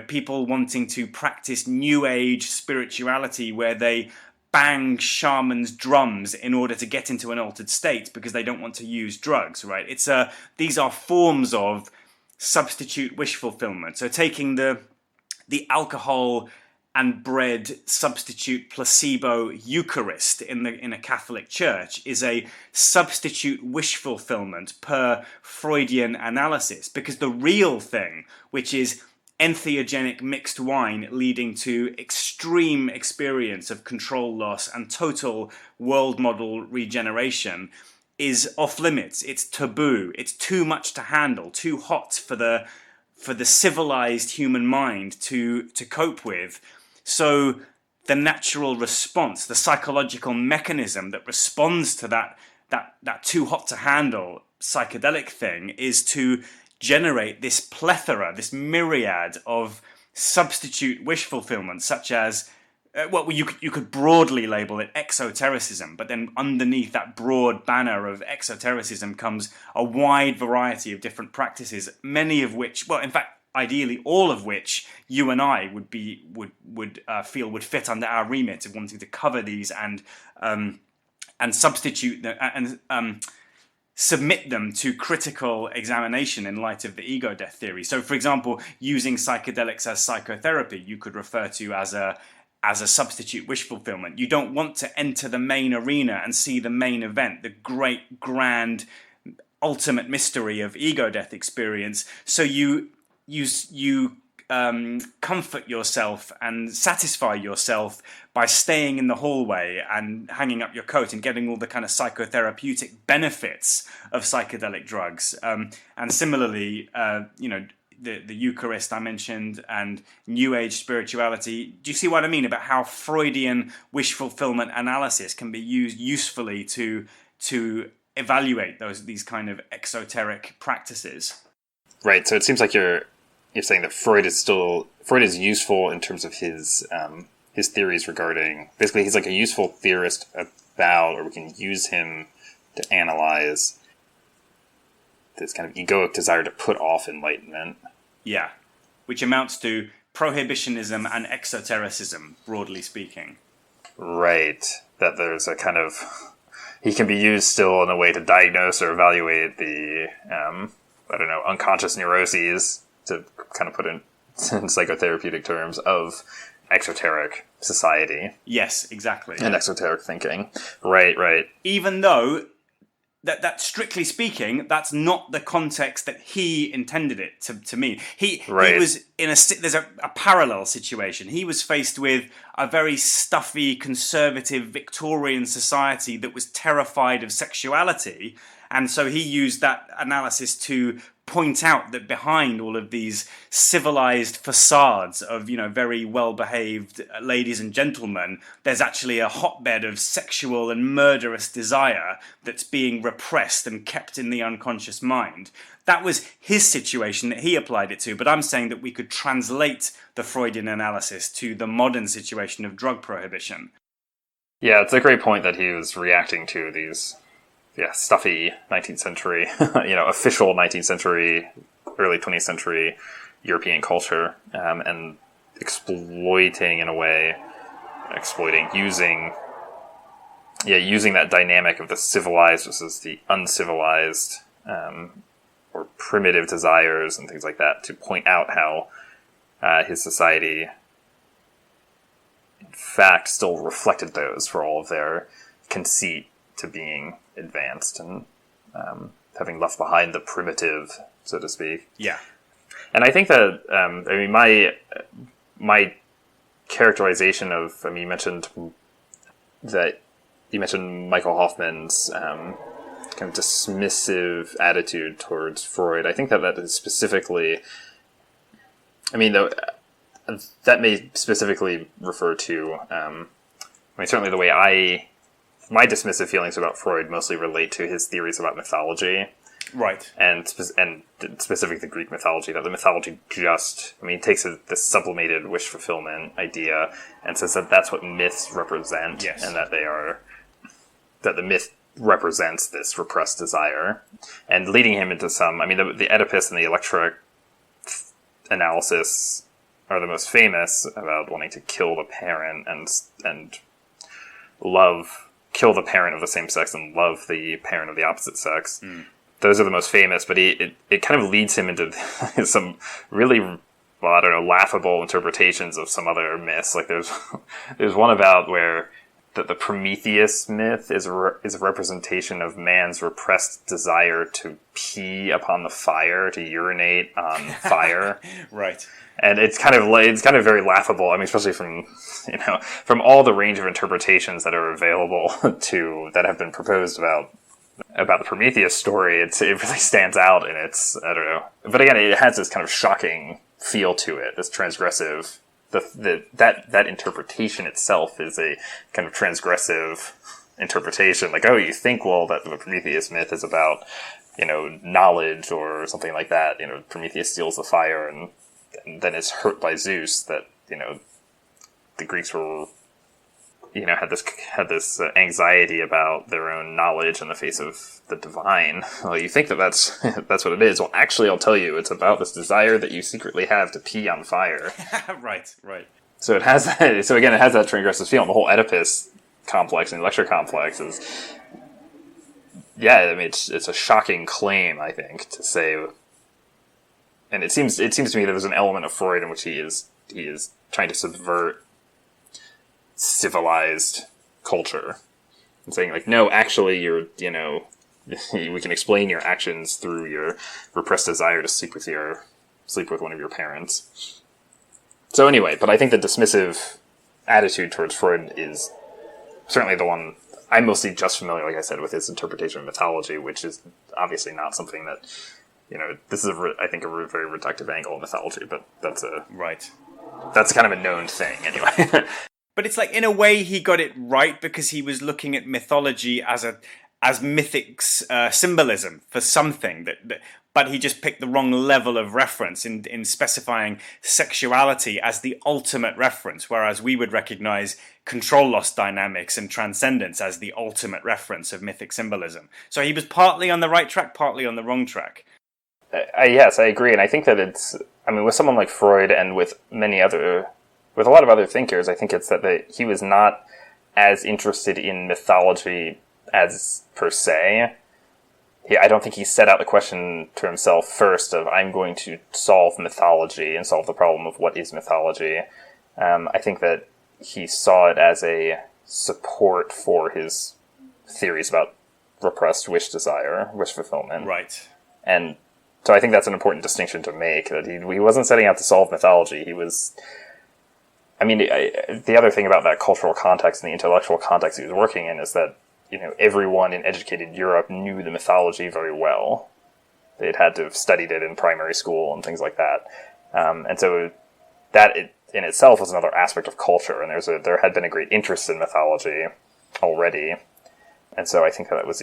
people wanting to practice New Age spirituality where they bang shamans' drums in order to get into an altered state because they don't want to use drugs. Right? These are forms of substitute wish fulfillment. So taking the alcohol and bread substitute placebo eucharist in a Catholic church is a substitute wish fulfillment per Freudian analysis, because the real thing, which is entheogenic mixed wine leading to extreme experience of control loss and total world model regeneration, is off limits. It's taboo. It's too much to handle, too hot for the civilized human mind to cope with. So the natural response, the psychological mechanism that responds to that too hot to handle psychedelic thing, is to generate this plethora, this myriad of substitute wish fulfillment, such as you could broadly label it exotericism, but then underneath that broad banner of exotericism comes a wide variety of different practices, many of which, well, in fact, ideally all of which you and I would feel would fit under our remit of wanting to cover these and substitute them and submit them to critical examination in light of the ego death theory. So, for example, using psychedelics as psychotherapy, you could refer to as a substitute wish fulfillment. You don't want to enter the main arena and see the main event, the great, grand, ultimate mystery of ego death experience. So you comfort yourself and satisfy yourself by staying in the hallway and hanging up your coat and getting all the kind of psychotherapeutic benefits of psychedelic drugs. And similarly, the Eucharist I mentioned and New Age spirituality. Do you see what I mean about how Freudian wish fulfillment analysis can be used usefully to evaluate these kind of exoteric practices? Right. So it seems like you're saying that Freud is useful in terms of his theories regarding, basically he's like a useful theorist about, or we can use him to analyze this kind of egoic desire to put off enlightenment. Yeah, which amounts to prohibitionism and exotericism, broadly speaking. Right. That there's a kind of, he can be used still in a way to diagnose or evaluate the, unconscious neuroses, to kind of put in psychotherapeutic terms, of exoteric society. Yes, exactly. And exoteric thinking. Right. Even though that strictly speaking, that's not the context that he intended it to mean. He was in there's a parallel situation. He was faced with a very stuffy, conservative Victorian society that was terrified of sexuality, and so he used that analysis to point out that behind all of these civilized facades of, very well-behaved ladies and gentlemen, there's actually a hotbed of sexual and murderous desire that's being repressed and kept in the unconscious mind. That was his situation that he applied it to, but I'm saying that we could translate the Freudian analysis to the modern situation of drug prohibition. Yeah, it's a great point that he was reacting to these stuffy 19th century, official 19th century, early 20th century European culture, and using that dynamic of the civilized versus the uncivilized, or primitive desires and things like that, to point out how his society, in fact, still reflected those for all of their conceit to being advanced and having left behind the primitive, so to speak. Yeah. And I think that, my characterization of, you mentioned Michael Hoffman's kind of dismissive attitude towards Freud. I think that is specifically, that may specifically refer to, certainly the way my dismissive feelings about Freud mostly relate to his theories about mythology. Right. And specifically the Greek mythology, that the mythology he takes this sublimated wish fulfillment idea and says that that's what myths represent. Yes. And that that the myth represents this repressed desire, and leading him into some, the Oedipus and the Electra analysis are the most famous, about wanting to kill the parent and kill the parent of the same sex and love the parent of the opposite sex. Those are the most famous, but it kind of leads him into some really, laughable interpretations of some other myths. Like there's one about where the Prometheus myth is a representation of man's repressed desire to pee upon the fire, to urinate on fire. Right. And it's kind of very laughable. Especially from all the range of interpretations that are available that have been proposed about the Prometheus story. It really stands out in its, I don't know. But again, it has this kind of shocking feel to it, this transgressive. That interpretation itself is a kind of transgressive interpretation. Like, you think, that the Prometheus myth is about, knowledge or something like that. Prometheus steals the fire and then is hurt by Zeus. That, the Greeks were, had this anxiety about their own knowledge in the face of the divine. Well, you think that's what it is. Well, actually, I'll tell you, it's about this desire that you secretly have to pee on fire. Right. So it has that. So again, it has that transgressive feel. The whole Oedipus complex and Electra complex is, it's a shocking claim, I think, to say. And it seems to me there's an element of Freud in which he is trying to subvert civilized culture and saying, like, no, actually, you're, we can explain your actions through your repressed desire to sleep with one of your parents. So anyway, but I think the dismissive attitude towards Freud is certainly the one I'm mostly just familiar, like I said, with his interpretation of mythology, which is obviously not something that, this is I think a very reductive angle of mythology, but that's kind of a known thing anyway. But it's like, in a way, he got it right because he was looking at mythology as mythic symbolism for something but he just picked the wrong level of reference in specifying sexuality as the ultimate reference, whereas we would recognize control loss dynamics and transcendence as the ultimate reference of mythic symbolism. So he was partly on the right track, partly on the wrong track. Yes, I agree, and I think that it's, with someone like Freud and with a lot of other thinkers, I think it's that he was not as interested in mythology as per se. I don't think he set out the question to himself first of, I'm going to solve mythology and solve the problem of what is mythology. I think that he saw it as a support for his theories about repressed wish desire, wish fulfillment. Right. And so I think that's an important distinction to make, that he wasn't setting out to solve mythology. He was... I mean, the other thing about that cultural context and the intellectual context he was working in is that, everyone in educated Europe knew the mythology very well. They'd had to have studied it in primary school and things like that. And so that in itself was another aspect of culture, and there had been a great interest in mythology already. And so I think that was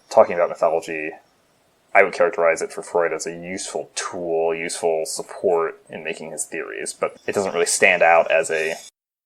talking about mythology, I would characterize it for Freud as a useful tool, useful support in making his theories, but it doesn't really stand out as a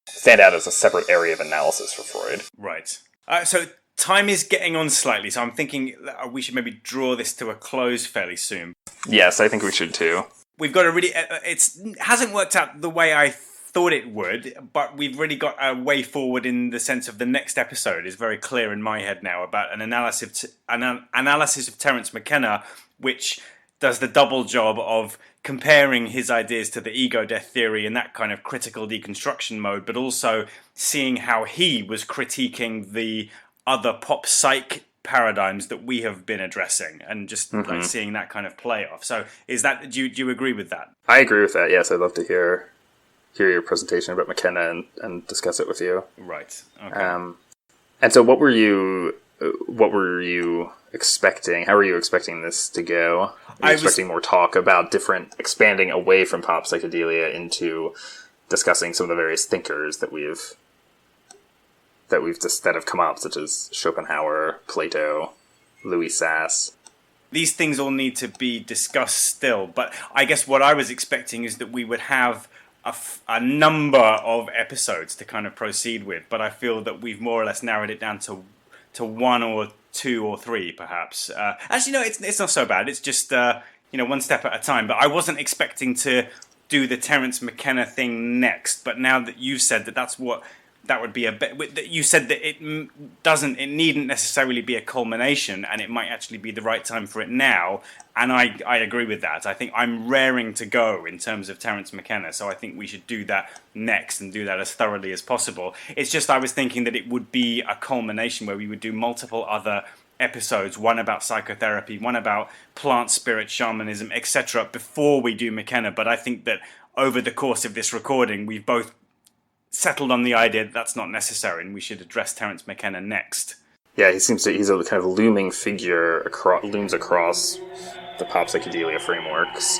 separate area of analysis for Freud. Right. So time is getting on slightly, so I'm thinking we should maybe draw this to a close fairly soon. Yes, I think we should too. We've got it hasn't worked out the way I thought it would, but we've really got a way forward in the sense of the next episode is very clear in my head now about an analysis of Terence McKenna, which does the double job of comparing his ideas to the ego death theory in that kind of critical deconstruction mode, but also seeing how he was critiquing the other pop psych paradigms that we have been addressing, and just like seeing that kind of play off. So do you agree with that? I agree with that. Yes, I'd love to hear your presentation about McKenna and discuss it with you. Right. Okay. And so what were you expecting? How were you expecting this to go? Were you expecting more talk about expanding away from pop psychedelia into discussing some of the various thinkers that have come up, such as Schopenhauer, Plato, Louis Sass? These things all need to be discussed still, but I guess what I was expecting is that we would have a number of episodes to kind of proceed with, but I feel that we've more or less narrowed it down to one or two or three, perhaps. Actually, no, it's not so bad. It's just one step at a time. But I wasn't expecting to do the Terence McKenna thing next. But now that you've said that would be a bit. You said that it needn't necessarily be a culmination, and it might actually be the right time for it now. And I agree with that. I think I'm raring to go in terms of Terence McKenna, so I think we should do that next and do that as thoroughly as possible. It's just I was thinking that it would be a culmination where we would do multiple other episodes, one about psychotherapy, one about plant spirit shamanism, etc., before we do McKenna. But I think that over the course of this recording, we've both settled on the idea that that's not necessary and we should address Terence McKenna next. Yeah, he's a kind of looming figure looms across the pop psychedelia frameworks.